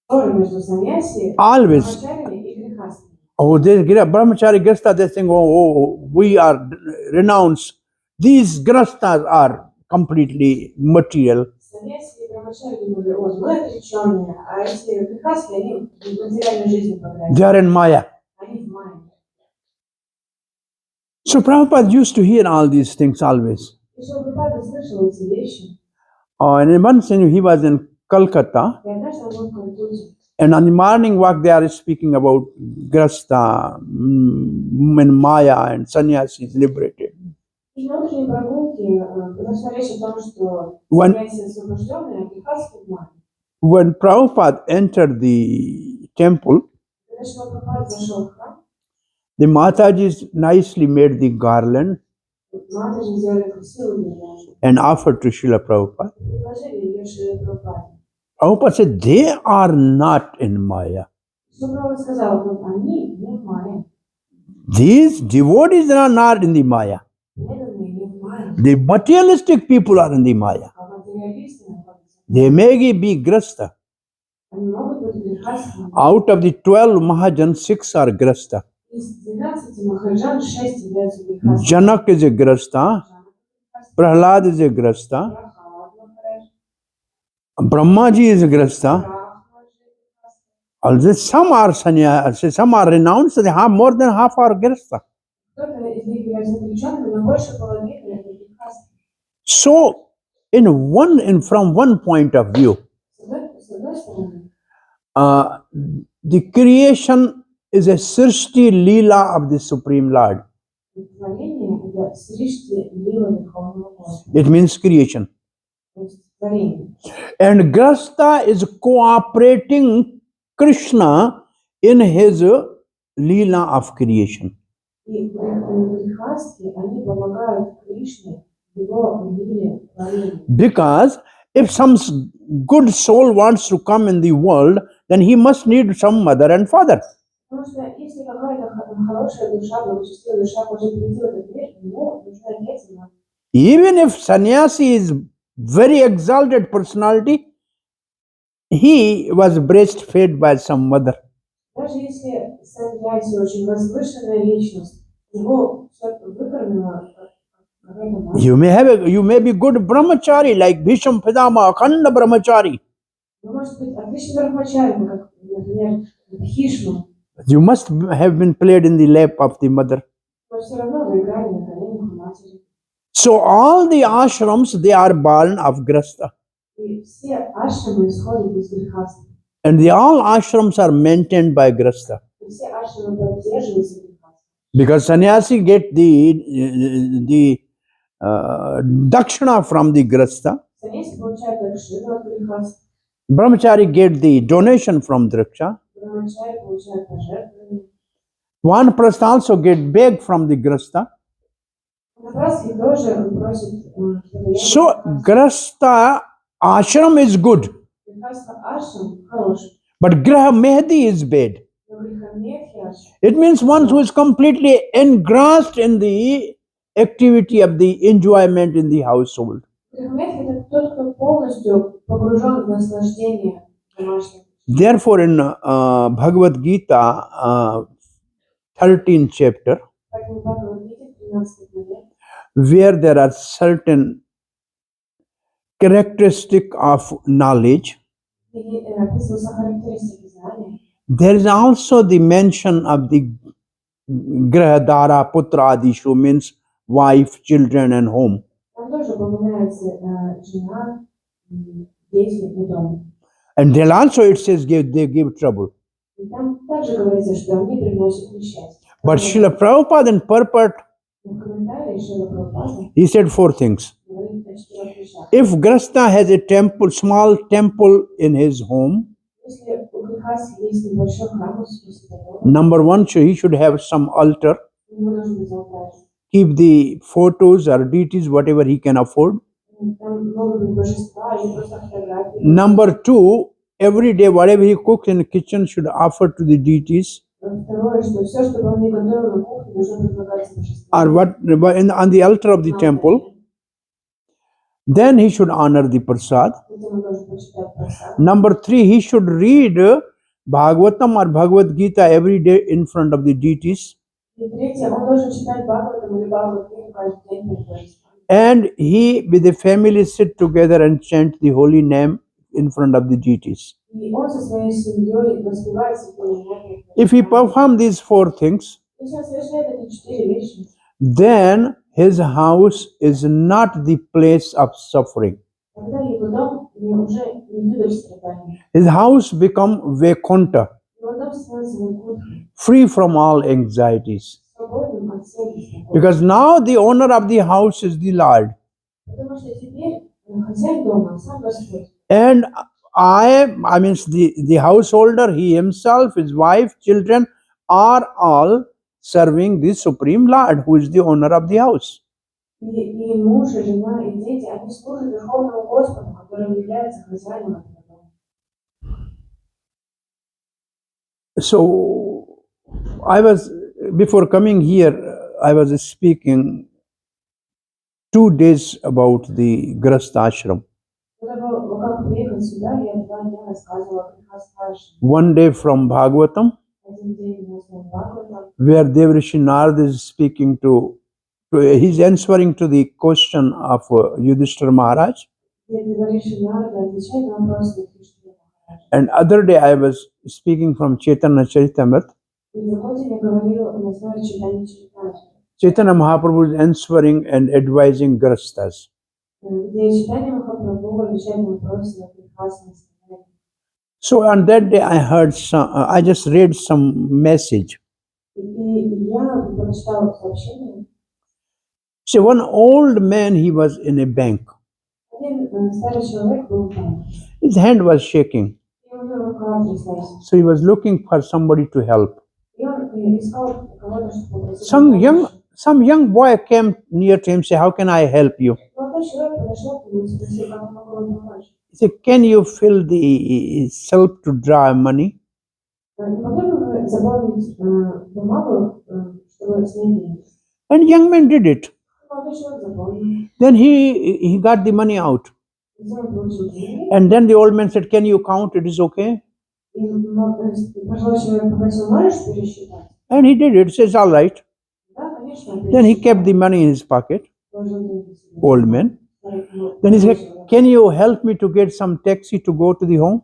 ссора между саньяси,
Always.
брахмачарями и грехастами.
Oh, they brahmachari grasta, they think, oh, we are renounced. These grastas are completely material.
Саньяси и брахмачари думали, о, мы отреченные, а эти грехастые, они в материальной жизни погрязли.
They are in Maya.
Они в майе.
So Prabhupada used to hear all these things always.
И Шрила Прабхупада слышал эти вещи.
And in one scene, he was in Calcutta,
И однажды он был в Калькутте.
and on the morning walk, they are speaking about grasta, and Maya, and sannyasis liberated.
И на утренней прогулке зашла речь о том, что
When-
саньяси освобожденные, а грехастые в майе.
When Prabhupada entered the temple,
Когда Шрила Прабхупада зашел в храм,
the Matajis nicely made the garland
матери сделали красивую венчание.
and offered to Srila Prabhupada.
Предложили ее Шриле Прабхупаде.
Prabhupada said, they are not in Maya.
Шрила Прабхупада сказал, вот они не в майе.
These devotees are not in the Maya.
Преданные не в майе.
The materialistic people are in the Maya.
А материалисты находятся.
They may be grasta.
Они могут быть грехастыми.
Out of the 12 Mahajans, 6 are grasta.
Из 12 махараджан 6 являются грехастыми.
Janak is a grasta. Prahlad is a grasta.
Прахалад Махарадж,
Brahmaji is a grasta.
Брахма же грехастый.
Although some are sannyas, some are renounced, they have more than half are grasta.
Кто-то из них является отреченными, но больше половины это грехастые.
So, from one point of view,
С одной стороны,
the creation is a Srishti Leela of the Supreme Lord.
творение – это сришти лила Верховного Бога.
It means creation.
То есть творение.
And Grasta is cooperating Krishna in his Leela of creation.
И грехастки, они помогают Кришне в его лиле творения.
Because if some good soul wants to come in the world, then he must need some mother and father.
Потому что если какая-то хорошая душа, благочестивая душа хочет прийти в этот мир, ему нужны отец и мать.
Even if sannyasi is very exalted personality, he was breastfed by some mother.
Даже если саньяси очень возвышенная личность, его все выкормила какая-то мать.
You may be good brahmachari like Bhisham Pidama, Akhanda brahmachari.
Вы можете быть отличным брахмачари, как, например, Бхишма,
You must have been played in the lap of the mother.
но все равно вы играли на коленях у матери.
So all the ashrams, they are born of grasta.
И все ашрамы исходят из грехастства.
And all ashrams are maintained by grasta.
И все ашрамы поддерживаются грехастством.
Because sannyasi get the dakshina from the grasta.
Саньяси получают дакшину от грехастства.
Brahmachari get the donation from draksha.
Брахмачари получают пожертвования.
Vanaprastha also get beg from the grasta.
Напрасно тоже просит
So grasta ashram is good,
грехастство ашрам хороший,
but graha mehdi is bad.
но грехомехи ашрам.
It means one who is completely engrossed in the activity of the enjoyment in the household.
Грехомехи это тот, кто полностью погружен в наслаждение домашнего.
Therefore, in Bhagavad Gita, 13th chapter,
Поэтому в Бхагавад-гите, 13 главе,
where there are certain characteristic of knowledge,
где описываются характеристики знания,
there is also the mention of the grahadara putra adishu, means wife, children, and home.
там тоже упоминается жена, дети и дом.
And then also it says they give trouble.
И там также говорится, что они приносят несчастье.
But Srila Prabhupada in purport,
В комментарии Шрила Прабхупада
he said 4 things.
говорит о 4 вещах.
If Grasta has a temple, small temple in his home,
Если у грехаси есть небольшой храм у себя дома,
number 1, he should have some altar,
у него должен быть алтарь.
keep the photos or deities, whatever he can afford.
Там могут быть божества или просто фотографии.
Number 2, every day, whatever he cooks in the kitchen should offer to the deities.
Второе, что все, что он не готовил на кухне, должно предлагаться божеству.
Or on the altar of the temple. Then he should honor the prasad.
Затем он должен почитать просад.
Number 3, he should read Bhagavatam or Bhagavad Gita every day in front of the deities.
И третье, он должен читать Бхагаватам или Бхагават-гиту каждый день перед божеством.
And he with the family sit together and chant the holy name in front of the deities.
И он со своей семьей воспевает святое имя.
If he perform these 4 things,
Если он совершает эти 4 вещи,
then his house is not the place of suffering.
тогда его дом уже не юдоль страданий.
His house become Vaikuntha,
Его дом становится вайкунтхом,
free from all anxieties.
свободным от всех беспокойств.
Because now the owner of the house is the Lord.
Потому что теперь хозяин дома сам Господь.
And I mean the householder, he himself, his wife, children are all serving the Supreme Lord, who is the owner of the house.
И муж, и жена, и дети, они служат Верховному Господу, который является хозяином этого дома.
So before coming here, I was speaking 2 days about the Grasta Ashram.
Когда как приехать сюда, я 2 дня рассказывала о грехах.
1 day from Bhagavatam,
Один день у нас был Бхагаватам,
where Devrishi Narada is speaking he's answering to the question of Yudhishthira Maharaj.
где Девриshi Нарада отвечает на вопросы Юдхиштхира Махараджа.
And other day I was speaking from Chaitanya Charitamrita.
И в другой день я говорила на основе читания Чайтаньи,
Chaitanya Mahaprabhu is answering and advising Grastas.
где Чайтанья Махапрабху отвечает на вопросы о прекрасном состоянии.
So on that day I just read some message.
И я прочитала сообщение.
See, one old man, he was in a bank.
Один старый человек был в банке.
His hand was shaking.
И у него рука тряслась.
So he was looking for somebody to help.
И он искал кого-то, чтобы попросить помощи.
Some young boy came near to him, say, "How can I help you?"
Молодой человек подошел к нему и спросил, как я могу вам помочь.
He said, "Can you fill the self to draw money?"
Не могли бы вы заполнить бумагу, чтобы снять деньги?
And young man did it.
Молодой человек заполнил.
Then he got the money out.
Затем он получил деньги.
And then the old man said, "Can you count? It is okay."
И пожилой человек попросил, можешь пересчитать?
And he did it. He says, "All right."
Да, конечно.
Then he kept the money in his pocket,
Положил деньги себе.
old man. Then he said, "Can you help me to get some taxi to go to the home?"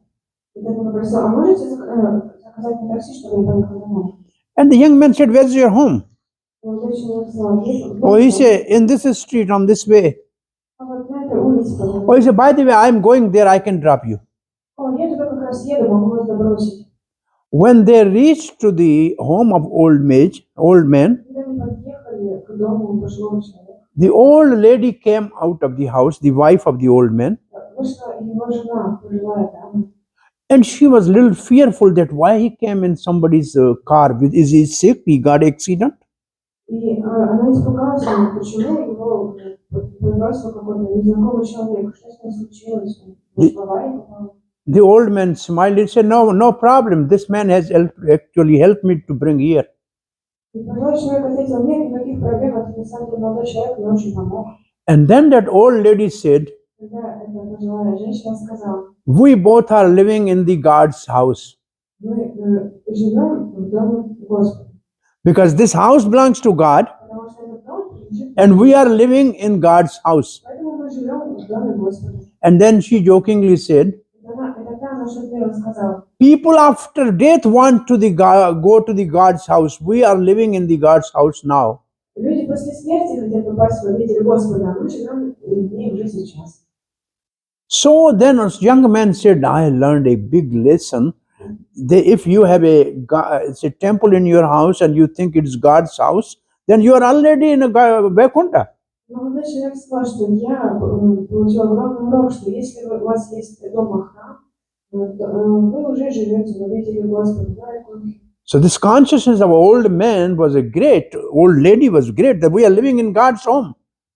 И так он попросил, а можете заказать мне такси, чтобы я поехал домой?
And the young man said, "Where's your home?"
Молодой человек сказал,
Oh, he said, "In this street, on this way."
а вот на этой улице,
Oh, he said, "By the way, I'm going there. I can drop you."
о, я туда как раз еду, могу вас добросить.
When they reached to the home of old man,
Когда мы подъехали к дому пожилого человека,
the old lady came out of the house, the wife of the old man,
вышла его жена, пожилая дама.
and she was a little fearful that why he came in somebody's car. Is he sick? He got accident?
И она испугалась, почему его подбросил какой-то незнакомый человек, что с ним случилось, он в аварию попал.
The old man smiled and said, No problem. This man has actually helped me to bring here."
И пожилой человек ответил, нет никаких проблем, это на самом деле молодой человек, мне очень помог.
And then that old lady said,
Когда эта пожилая женщина сказала,
"We both are living in the God's house
мы живем в доме Господа,
because this house belongs to God
потому что этот дом принадлежит
and
Богу.
we are living in God's house."
Поэтому мы живем в доме Господа.
And then she jokingly said,
И тогда она шутливо сказала,
"People after death want to go to the God's house. We are living in the God's house now."
люди после смерти хотят попасть в обитель Господа, а мы живем в ней уже сейчас.
So then a young man said, I learned a big lesson. If you have it's a temple in your house and you think it's God's house, then you are already in a Vaikuntha.
Но молодой человек сказал, что я получил огромный урок, что если у вас есть дома храм, вы уже живете в обители Господа.
So this consciousness of old man was a great, old lady was great, that we are living in God's home.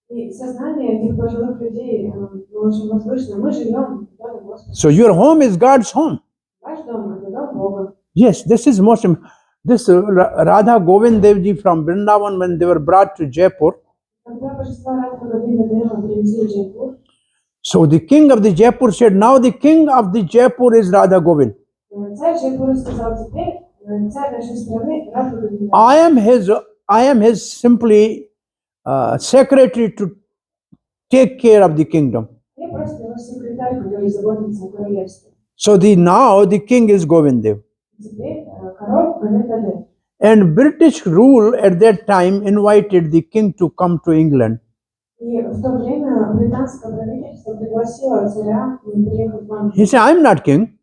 И сознание этих пожилых людей очень возвышено. Мы живем в доме Господа.
So your home is God's home.
Ваш дом – это дом Бога.
Yes, this is most this Radha Govind Dev Ji from Vrindavan, when they were brought to Jaipur.
Когда божества Радха Говинда Дева привезли в Джайпур,
So the king of the Jaipur said, now the king of the Jaipur is Radha Govind.
царь Джайпура сказал: теперь царь нашей страны Радха Говинда.
I am his simply secretary to take care of the kingdom.
Я просто его секретарь, который заботится о королевстве.
So now the king is Govind Dev.
Теперь король Говинда Дев.
And British rule at that time invited the king to come to England.
И в то время британское правительство пригласило царя приехать в Англию.
He said, I'm not king.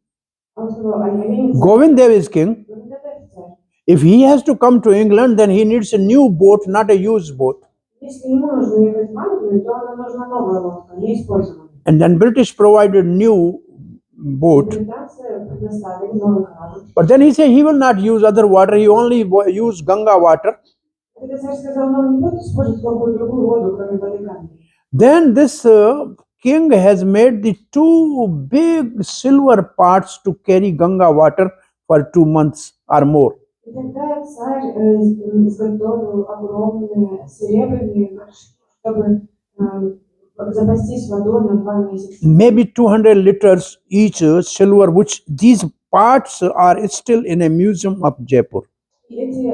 Он сказал: я не царь.
Govind Dev is king.
Говинда Дев царь.
If he has to come to England, then he needs a new boat, not a used boat.
Если ему нужно ехать в Англию, то нам нужна новая лодка, не использованная.
And then British provided new boat.
Британцы предоставили новый корабль.
But then he said he will not use other water, he only use Ganga water.
Когда царь сказал: он не будет использовать какую-то другую воду, кроме воды Ганги.
Then this king has made the two big silver pots to carry Ganga water for 2 months or more.
И тогда царь изготовил огромные серебряные горшки, чтобы запастись водой на 2 месяца.
Maybe 200 liters each silver, which these pots are still in a museum of Jaipur.
И эти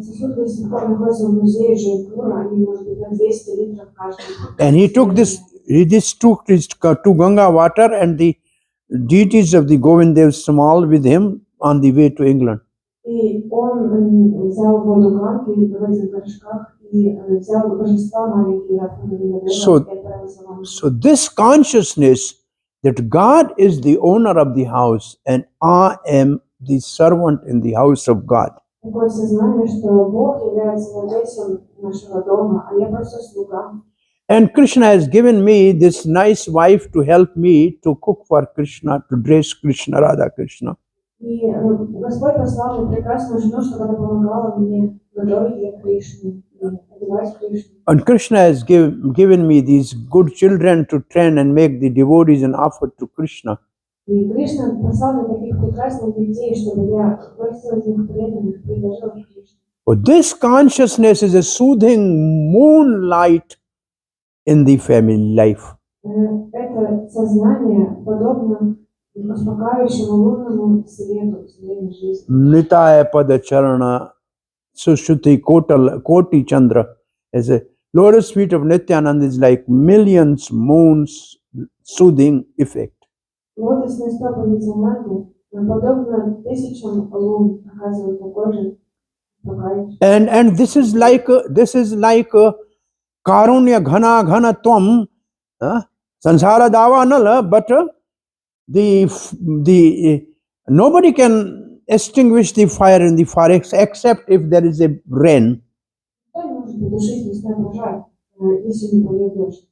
сосуды до сих пор находятся в музее Джайпура, они, может быть, на 200 литров каждый.
And he took this to Ganga water and the deities of the Govind Dev Samal with him on the way to England.
И он взял воду Ганги в этих горшках и взял божества маленькие Радха Говинда Дева и отправился в Англию.
So this consciousness that God is the owner of the house and I am the servant in the house of God.
Такое сознание, что Бог является владельцем нашего дома, а я просто слуга.
And Krishna has given me this nice wife to help me to cook for Krishna, to dress Krishna, Radha Krishna.
И Господь послал мне прекрасную жену, чтобы она помогала мне готовить для Кришны, одевать Кришну.
And Krishna has given me these good children to train and make the devotees and offer to Krishna.
И Кришна послал мне таких прекрасных детей, чтобы я вырастила из них преданных, предложила Кришну.
But this consciousness is a soothing moonlight in the family life.
Это сознание подобно успокаивающему лунному свету в семейной жизни.
Nitaya pada charana sushuti koti chandra. As a lotus feet of Nityananda is like millions moons soothing effect.
Лотосные стопы Нитянанды подобно тысячам лун оказывают такой же успокаивающий.
And this is like karunya ghana ghana tvam sansara davanala, but the nobody can extinguish the fire in the forest except if there is a rain.
Никто не может потушить лесной пожар, если не пойдет дождь.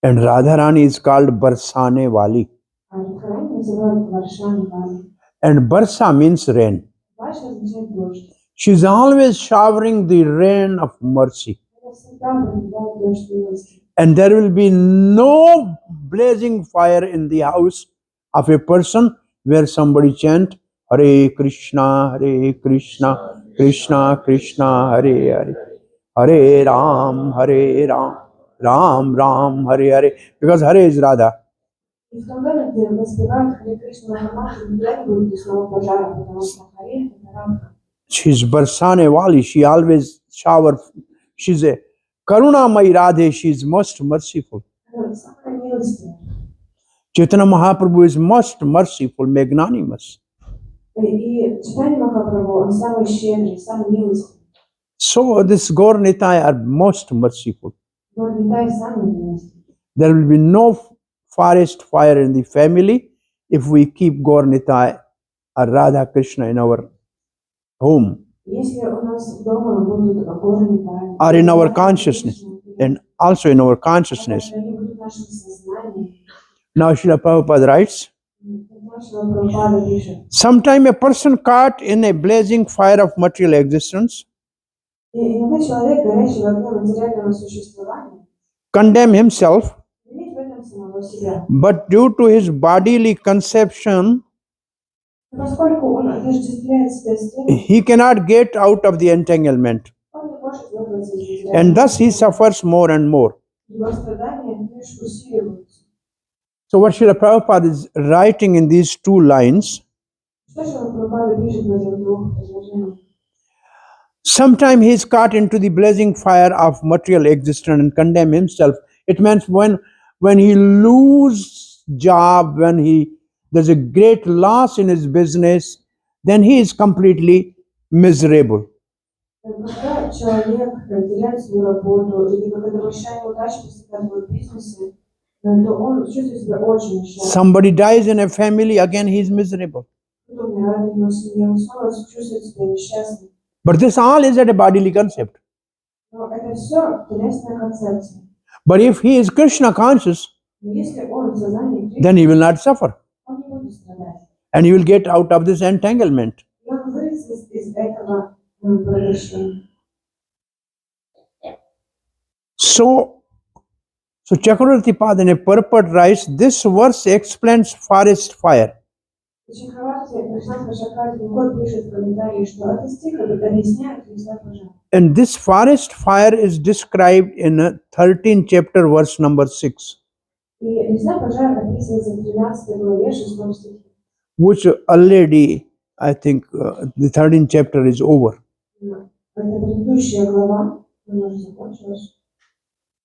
And Radharani is called Barsane Wali.
А Радхарани называют Варшани Вали.
And Barsa means rain.
Варша означает дождь.
She is always showering the rain of mercy.
Она всегда проливает дождь милости.
And there will be no blazing fire in the house of a person where somebody chant Hare Krishna, Krishna Krishna, Hare Hare, Hare Ram, Ram Ram, Hare Hare. Because Hare is Radha.
И в том доме, где воспевают Харе Кришна Махамантру, никогда не будет лесного пожара, потому что Харе – это Радха.
She's Barsane Wali. She always shower. She's a Karuna Mai Radhe. She is most merciful.
Она самая милостивая.
Chaitanya Mahaprabhu is most merciful, magnanimous.
И Чайтанья Махапрабху, он самый щедрый, самый милостивый.
So this Gaur Nitai are most merciful.
Гор Нитай самый милостивый.
There will be no forest fire in the family if we keep Gaur-Nitai or Radha Krishna in our home
Если у нас дома будут горы
or in our consciousness and also in our consciousness.
они будут в нашем сознании.
Now Srila Prabhupada writes,
Нашего Прабхупада пишет.
sometime a person caught in a blazing fire of material existence
И иногда человек, горящий в огне материального существования,
condemn himself,
винит в этом самого себя.
but due to his bodily conception,
Но поскольку он отождествляет себя с тем,
he cannot get out of the entanglement,
он не может вырваться из материального.
and thus he suffers more and more.
Его страдания лишь усиливаются.
So what Srila Prabhupada is writing in these two lines,
Что же Прабхупада пишет в этих двух предложениях?
sometime he is caught into the blazing fire of material existence and condemn himself. It means when he lose job, when there's a great loss in his business, then he is completely miserable.
Когда человек теряет свою работу, или когда большая неудача постигает в бизнесе, то он чувствует себя очень несчастным.
Somebody dies in a family, again he is miserable.
Кто умирает в его семье, он снова чувствует себя несчастным.
But this all is at a bodily concept.
Но это все телесная концепция.
But if he is Krishna conscious,
Но если он в сознании Кришны,
then he will not suffer.
он не будет страдать.
And he will get out of this entanglement.
И он выйдет из этого превращения.
So Chakravarti Pad in a purport writes, this verse explains forest fire.
Чакраварти, Кришна Шакарти, Год пишет в комментарии, что этот стих объясняет лесной пожар.
And this forest fire is described in 13th chapter, verse number 6,
И лесной пожар описывается в 13 главе 6 стихе.
which already, I think, the 13th chapter is over.
Это предыдущая глава, она уже закончилась.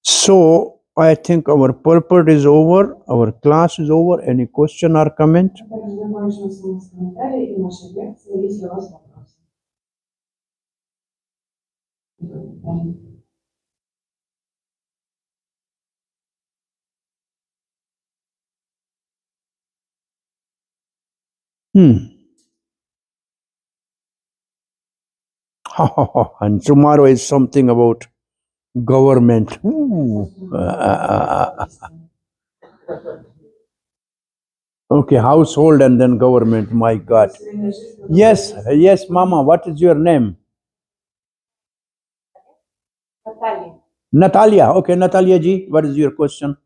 So I think our purport is over, our class is over. Any question or comment?
Также закончился у нас комментарий и наша лекция, если у вас вопросы.
And tomorrow is something about government. Okay, household and then government. My God. Yes, yes, Mama. What is your name?
Наталья.
Natalia. Okay, Natalia ji. What is your question?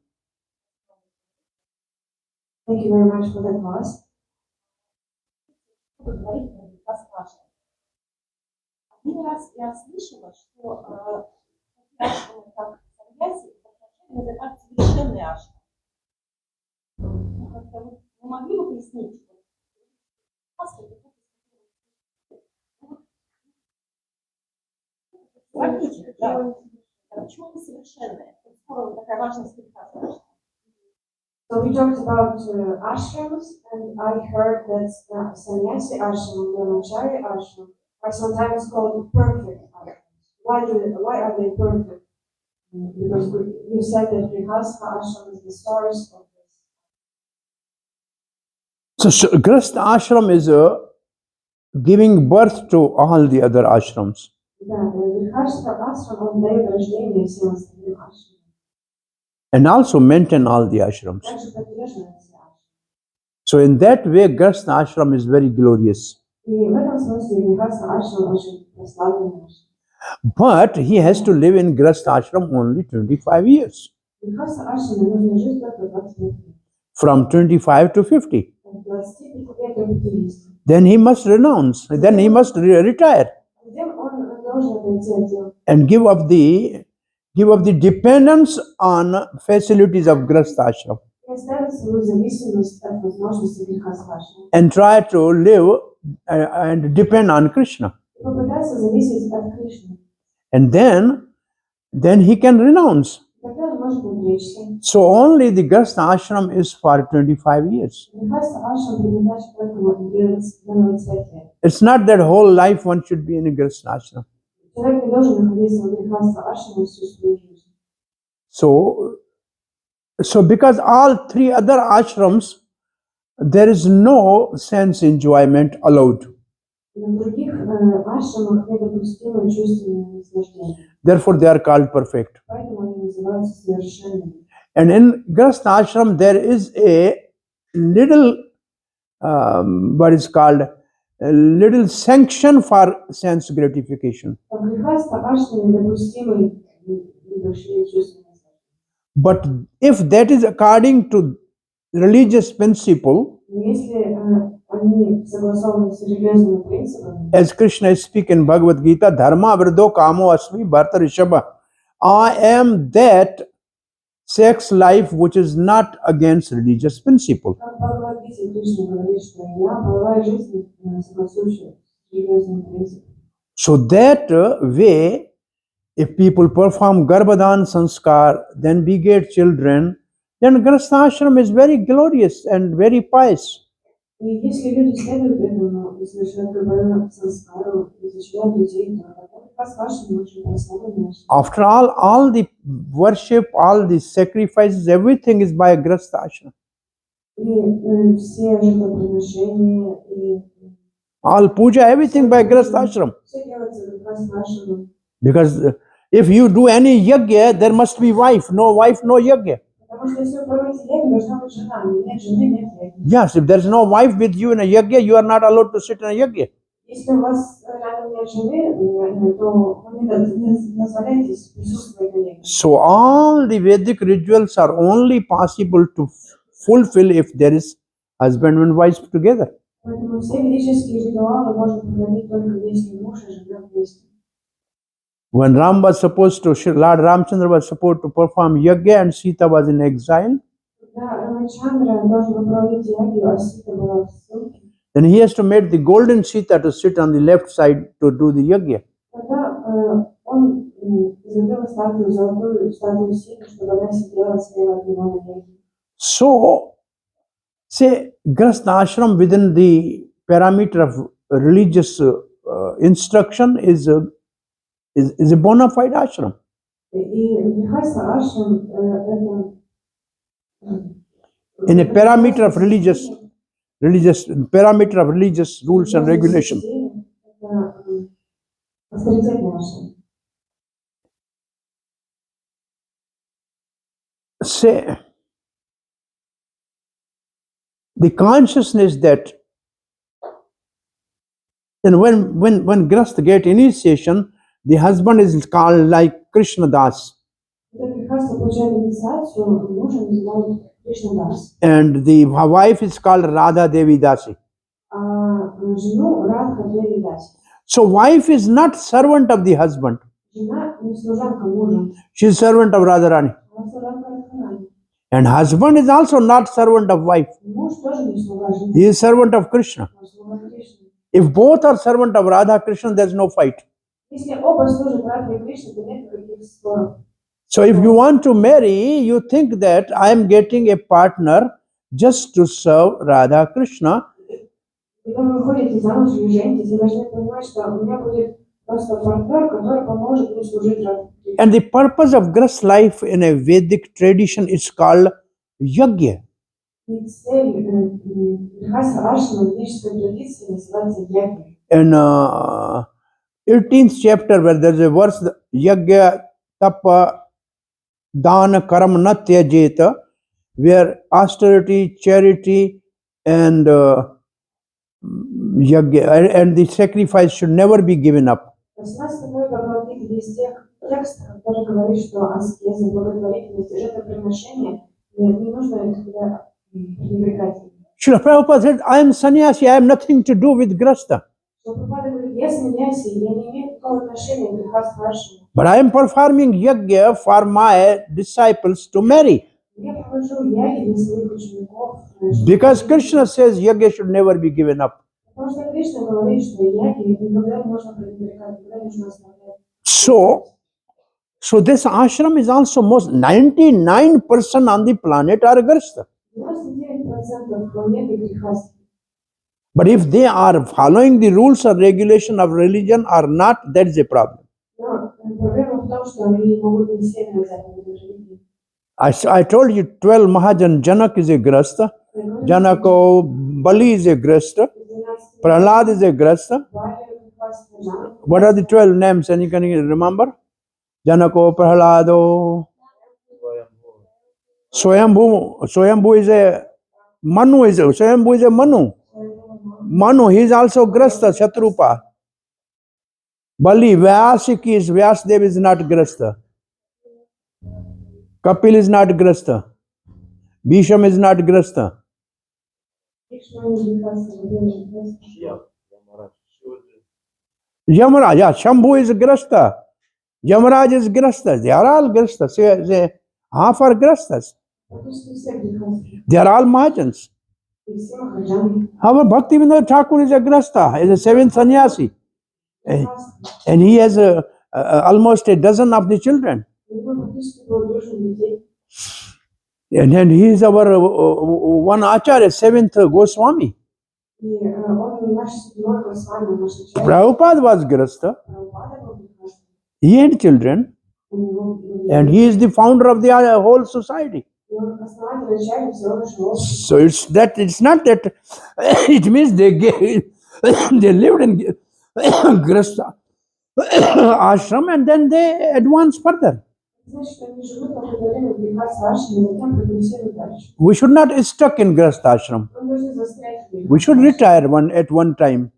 Thank you very much for the class.
Один раз я слышала, что ашрамы как саньяси называют совершенный ашрам. Как-то вы не могли бы пояснить? Почему они совершенные? Почему такая важность ашрама?
So we talked about ashrams, and I heard that sannyasi ashram and brahmachari ashram are sometimes called perfect ashrams. Why are they perfect? Because you said that Grihastha ashram is the source of this.
So Grihastha ashram is giving birth to all the other ashrams.
Да, Grihastha ashram он дает рождение всем остальным ashram.
And also maintain all the ashrams.
Также поддерживает все ashram.
So in that way, Grihastha ashram is very glorious.
И в этом смысле Grihastha ashram очень прославленный ashram.
But he has to live in Grihastha ashram only 25 years.
Grihastha ashram нужно жить только 25 лет.
From 25 to 50.
От 25 лет до 50.
Then he must renounce. Then he must retire
Затем он должен отойти от дел.
and give up the dependence on facilities of Grihastha ashram
И оставить свою зависимость от возможностей Grihastha ashram.
and try to live and depend on Krishna.
И попытаться зависеть от Кришны.
And then he can renounce.
Тогда он может отречься.
So only the Grihastha ashram is for 25 years.
Grihastha ashram предназначен только для 25 лет.
It's not that whole life one should be in a Grihastha ashram.
Человек не должен находиться в Grihastha ashram всю свою жизнь.
So So because all three other ashrams, there is no sense enjoyment allowed.
Но в других ашрамах недопустимо чувственное наслаждение.
Therefore, they are called perfect.
Поэтому они называются совершенными.
And in Grastha ashram, there is a little, what is called, a little sanction for sense gratification.
В грехаста ашраме допустимы небольшие чувственные наслаждения.
But if that is according to religious principle,
Но если они согласованы с религиозными принципами,
as Krishna speaks in Bhagavad Gita, Dharma Vrido Kamo Asmi Bharta Rishabha, I am that sex life which is not against religious principle.
как в Бхагавад-гите Кришна говорит, что я половая жизнь, согласующая с религиозными принципами.
So that way, if people perform Garbhadan Sanskar, then beget children, then Grastha ashram is very glorious and very pious.
И если люди следуют этому и совершают грехаста санскару, и зачитают детей, то это ашрам очень прославленный ашрам.
After all the worship, all the sacrifices, everything is by Grastha ashram.
И все жертвоприношения, и
All puja, everything by Grastha ashram.
все делается в грехаста ашраме.
Because if you do any yajna, there must be wife. No wife, no yajna.
Потому что если вы проводите ягу, должна быть жена. Нет жены, нет яги.
Yes, if there is no wife with you in a yajna, you are not allowed to sit in a yajna.
Если у вас рядом нет жены, то вы не дозволяетесь присутствовать на яге.
So all the Vedic rituals are only possible to fulfill if there is husband and wife together.
Поэтому все ведические ритуалы можно проводить только если муж и жена вместе.
When Ram was supposed to, Lord Ramchandra was supposed to perform yajna and Sita was in exile,
Когда Рамачандра должен был проводить ягу, а Сита была в ссылке,
then he has to make the golden Sita to sit on the left side to do the yajna.
тогда он изготовил золотую статую Ситы, чтобы она сидела слева от него на яге.
So, say, Grastha ashram within the parameter of religious instruction is a bona fide ashram.
И грехаста ашрам это
In a parameter of religious parameter of religious rules and regulations.
это авторитетный ашрам.
Say, the consciousness that then when Grastha get initiation, the husband is called like Krishna Das,
Когда грехаста получает инициацию, мужа называют Кришнадас,
and the wife is called Radha Devi Dasi.
а жену Радха Деви Даси.
So wife is not servant of the husband;
Жена не служанка мужа,
she is servant of Radharani.
она служанка Радхарани.
And husband is also not servant of wife;
Муж тоже не слуга жены,
he is servant of Krishna.
он слуга Кришны.
If both are servant of Radha Krishna, there is no fight.
Если оба служат Радхе и Кришне, то нет никаких споров.
So if you want to marry, you think that I am getting a partner just to serve Radha Krishna.
Когда вы выходите замуж или женитесь, вы должны понимать, что у меня будет просто партнер, который поможет мне служить Радхе.
And the purpose of Grastha life in a Vedic tradition is called yajna.
И цель грехаста ашрама в ведической традиции называется яги.
In 18th chapter, where there is a verse, yajna tapa dana karam na tyajeta, where austerity, charity, and yajna and the sacrifice should never be given up.
В 18 главе Бхагавад-гиты есть текст, который говорит, что аскеза, благотворительность и жертвоприношение не нужно никогда пренебрегать.
Srila Prabhupada said, I am sannyasi, I have nothing to do with Grastha,
Что Прабхупада говорит, я саньяси, я не имею никакого отношения к грехасту ашрама.
but I am performing yajna for my disciples to marry.
Я провожу яги для своих учеников.
Because Krishna says yajna should never be given up.
Потому что Кришна говорит, что яги никогда не можно пренебрегать, никогда не нужно оставлять.
So this ashram is also most 99% on the planet are Grastha.
99% планеты грехасты.
But if they are following the rules or regulation of religion or not, that is a problem.
Но проблема в том, что они могут не следовать заповедям религии.
I told you 12 Mahajan. Janak is a grasta.
Я говорю,
Janako, Bali is a grasta.
из 12
Prahlad is a grasta.
Бали, прекрасный Жан.
What are the 12 names? And you can remember? Janako, Prahlado, Swayambhu is a Manu. Swayambhu is a Manu. Manu, he is also grasta, Shatrupa. Bali, Vyasiki is Vyasdev is not grasta. Kapil is not grasta. Bhisham is not grasta. Yamaraj, yeah, Shambhu is grasta. Yamaraj is grasta. They are all grastas. Say, half are grastas. They are all Mahajans. However, Bhaktivinoda Thakur is a grasta, is a seventh sannyasi. And he has almost a dozen of the children. And then he is our one Acharya, seventh Goswami. Prabhupada was grasta. He had children. And he is the founder of the whole society. So it's not that it means they lived in grasta ashram and then they advance further. We should not be stuck in grasta ashram. We should retire at one time.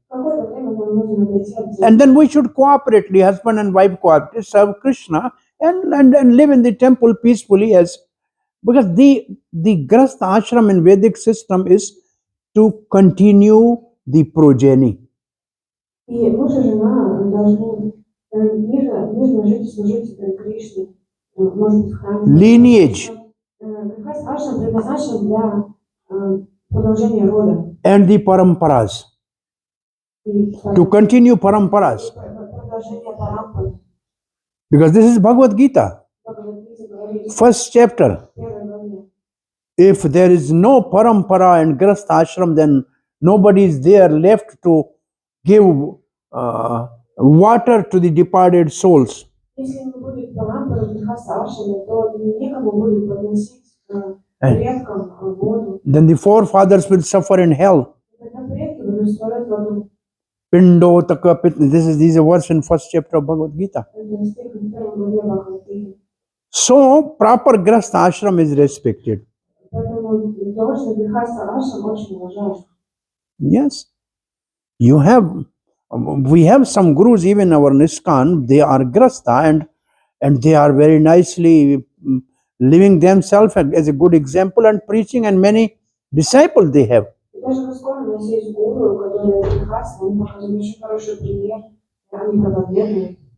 And then we should cooperate, the husband and wife cooperate, serve Krishna and live in the temple peacefully because the grasta ashram in Vedic system is to continue the progeny.
И муж и жена должны мирно жить и служить Кришне, может быть, в храме.
Lineage.
Ашрам предназначен для продолжения рода.
And the paramparas. To continue paramparas.
Продолжение парампар.
Because this is Bhagavad Gita. First chapter. If there is no parampara and grasta ashram, then nobody is there left to give water to the departed souls. Then the forefathers will suffer in hell. Pindo taka these are words in first chapter of Bhagavad Gita. So proper grasta ashram is respected. Yes. We have some gurus even our Niskan, they are grasta and they are very nicely living themselves as a good example and preaching, and many disciples they have.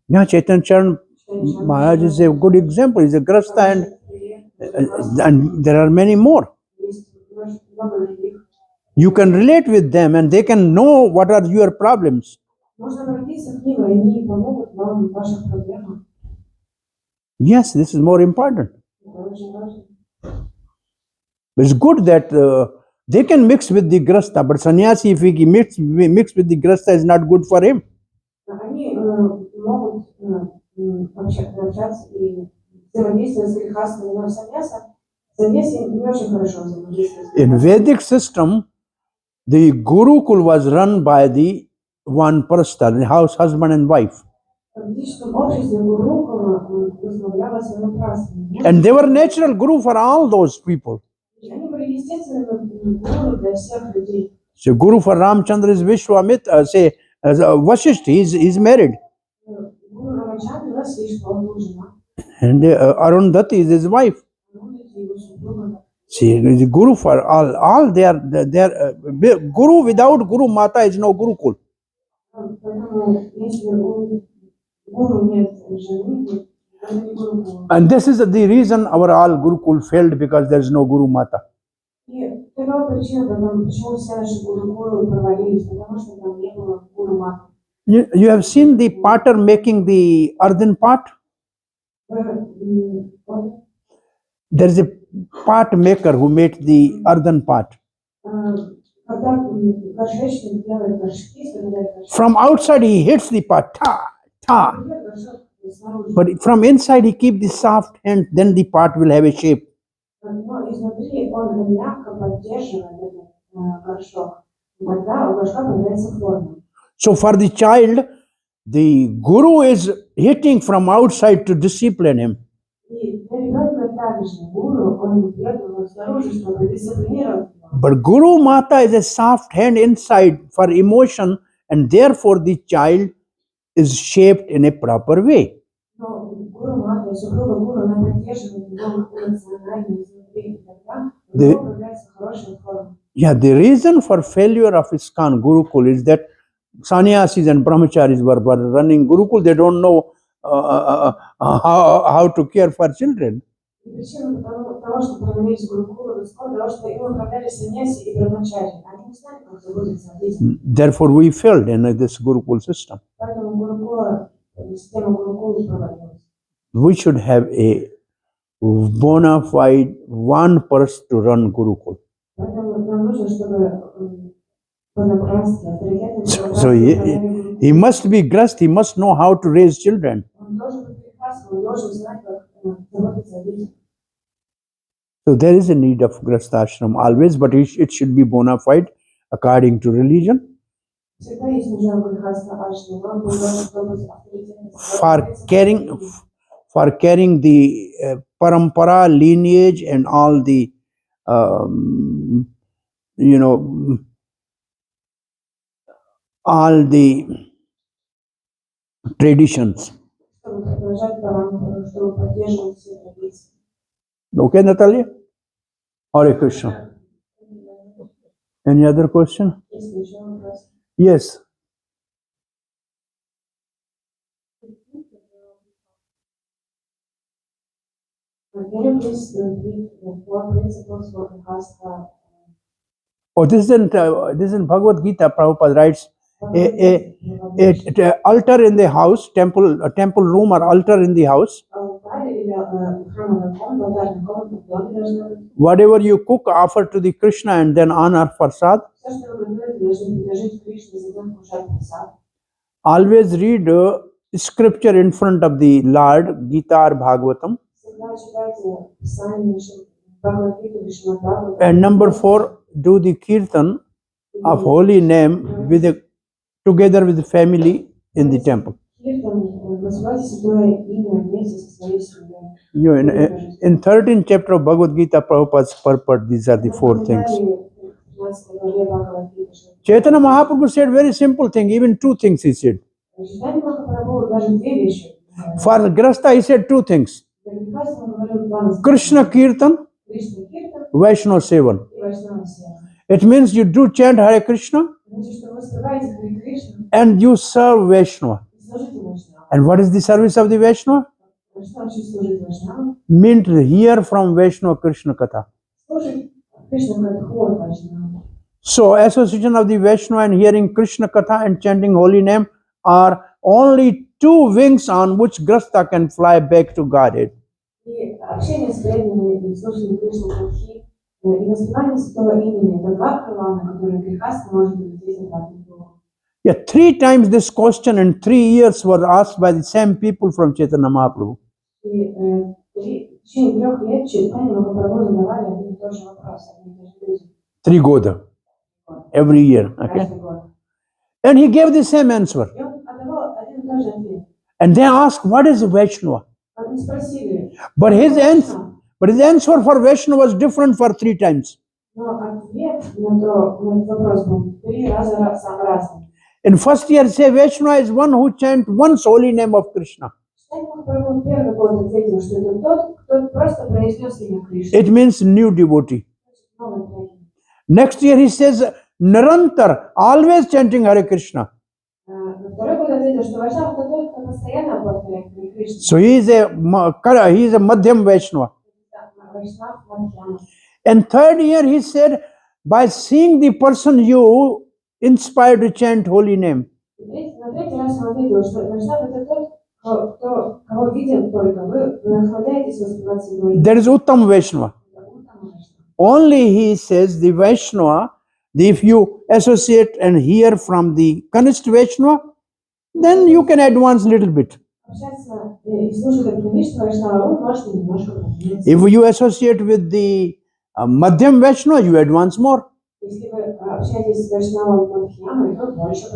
Yeah, Chaitanya Charan Maharaj is a good example. He's a grasta and there are many more. You can relate with them and they can know what are your problems. Yes, this is more important. It's good that they can mix with the grasta, but sannyasi, if he mix with the grasta, is not good for him. In Vedic system, the Gurukul was run by the one person, the house husband and wife. And they were natural guru for all those people. So guru for Ramchandra is Vishwamitra, Vasisht, he's married. And Arundhati is his wife. See, the guru for all they are guru. Without Guru Mata is no Gurukul. And this is the reason our all Gurukul failed, because there is no Guru Mata. You have seen the potter making the earthen pot? There is a pot maker who made the earthen pot. From outside he hits the pot, ta. But from inside he keeps the soft hand, then the pot will have a shape.
Но изнутри он мягко поддерживает этот горшок. И тогда у горшка появляется форма.
So for the child, the guru is hitting from outside to discipline him.
И для ребенка также гуру, он бьет его снаружи, чтобы дисциплинировать его.
But Guru Mata is a soft hand inside for emotion, and therefore the child is shaped in a proper way.
Но гуру мата, супруга гуру, она поддерживает его эмоционально изнутри, и тогда у
The-
него появляется хорошая форма.
Yeah, the reason for failure of ISKCON Gurukul is that sannyasis and brahmacharis were running Gurukul. They don't know how to care for children.
И причина того, что провалились гурукулы, того, что им управляли саньяси и брамачари, они не знали, как заботиться о детях.
Therefore, we failed in this Gurukul system.
Поэтому гурукула, система гурукулы провалилась.
We should have a bona fide one person to run Gurukul.
Поэтому нам нужно, чтобы понапрасти, авторитетно
So he must be grast, he must know how to raise children.
Он должен быть прекрасным, он должен знать, как заботиться о детях.
So there is a need of grastashram always, but it should be bona fide according to religion.
Всегда есть нужда грехаста ашрама, он должен быть авторитетным.
For carrying the parampara lineage and all the all the traditions.
Чтобы продолжать парампару, чтобы поддерживать все традиции.
Okay, Natalia? Hare Krishna. Any other question?
Есть ли еще вопрос?
Yes.
Can you please repeat the four principles for grihastha?
Oh, this is in Bhagavad Gita. Prabhupada writes, a altar in the house, a temple room or altar in the house. Whatever you cook, offer to the Krishna and then honor prasad. Always read scripture in front of the Lord, Gita or Bhagavatam. And number 4, do the kirtan of holy name together with the family in the temple. In 13th chapter of Bhagavad Gita, Prabhupada's purport, these are the 4 things. Chaitanya Mahaprabhu said very simple thing, even 2 things he said. For Grasta, he said 2 things. Krishna Kirtan, Vaishnava Sevan. It means you do chant Hare Krishna and you serve Vaishnava. And what is the service of the Vaishnava? Meant hear from Vaishnava Krishna Katha. So association of the Vaishnava and hearing Krishna Katha and chanting holy name are only 2 wings on which Grasta can fly back to Godhead.
И общение с преданными, слушание Кришны Катхи и воспевание святого имени – это 2 крыла, на которые грехаста может улететь обратно в Бога.
Yeah, 3 times this question in 3 years was asked by the same people from Chaitanya Mahaprabhu.
И в течение 3 лет Чайтанья Махапрабху задавали один и тот же вопрос, одни и те же люди.
3 года. Every year. Okay?
Каждый год.
And he gave the same answer.
И он отдавал один и тот же ответ.
And they asked, what is Vaishnava?
Они спросили,
But his answer for Vaishnava was different for 3 times.
но ответ на этот вопрос был 3 раза разный.
In first year, say Vaishnava is one who chant once holy name of Krishna.
Чайтанья Махапрабху первый год ответил, что это тот, кто просто произнес имя Кришны.
It means new devotee.
Новый преданный.
Next year, he says Nirantar, always chanting Hare Krishna.
На второй год ответил, что Вайшнав это тот, кто постоянно повторяет Харе Кришну.
So he is a Madhyam Vaishnava.
Вайшнав Мадхьяма.
And third year, he said, by seeing the person you inspired to chant holy name.
На третий раз он ответил, что Вайшнав это тот, кого видят только вы вдохновляетесь воспевать свое имя.
That is Uttam Vaishnava. Only he says the Vaishnava, if you associate and hear from the Kanishta Vaishnava, then you can advance a little bit.
общаться и слушать эту Кришну Вайшнава, вы можете немножко продвинуться.
If you associate with the Madhyam Vaishnava, you advance more.
Если вы общаетесь с Вайшнавом Мадхьямой, вы больше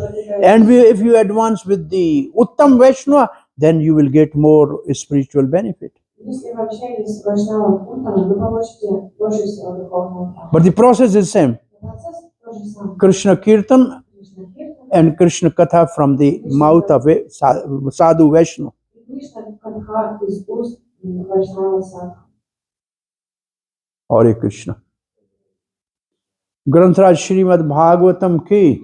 And
продвигаетесь.
if you advance with the Uttam Vaishnava, then you will get more spiritual benefit.
Если вы общаетесь с Вайшнавом Уттамой, вы получите больше всего духовного права.
But the process is same.
Процесс тот же самый.
Krishna Kirtan
Кришна Киртан
and Krishna Katha from the mouth of a sadhu Vaishnava.
и Кришна Катха из уст Вайшнава Садху.
Hare Krishna. Granth Raj Srimad Bhagavatam ki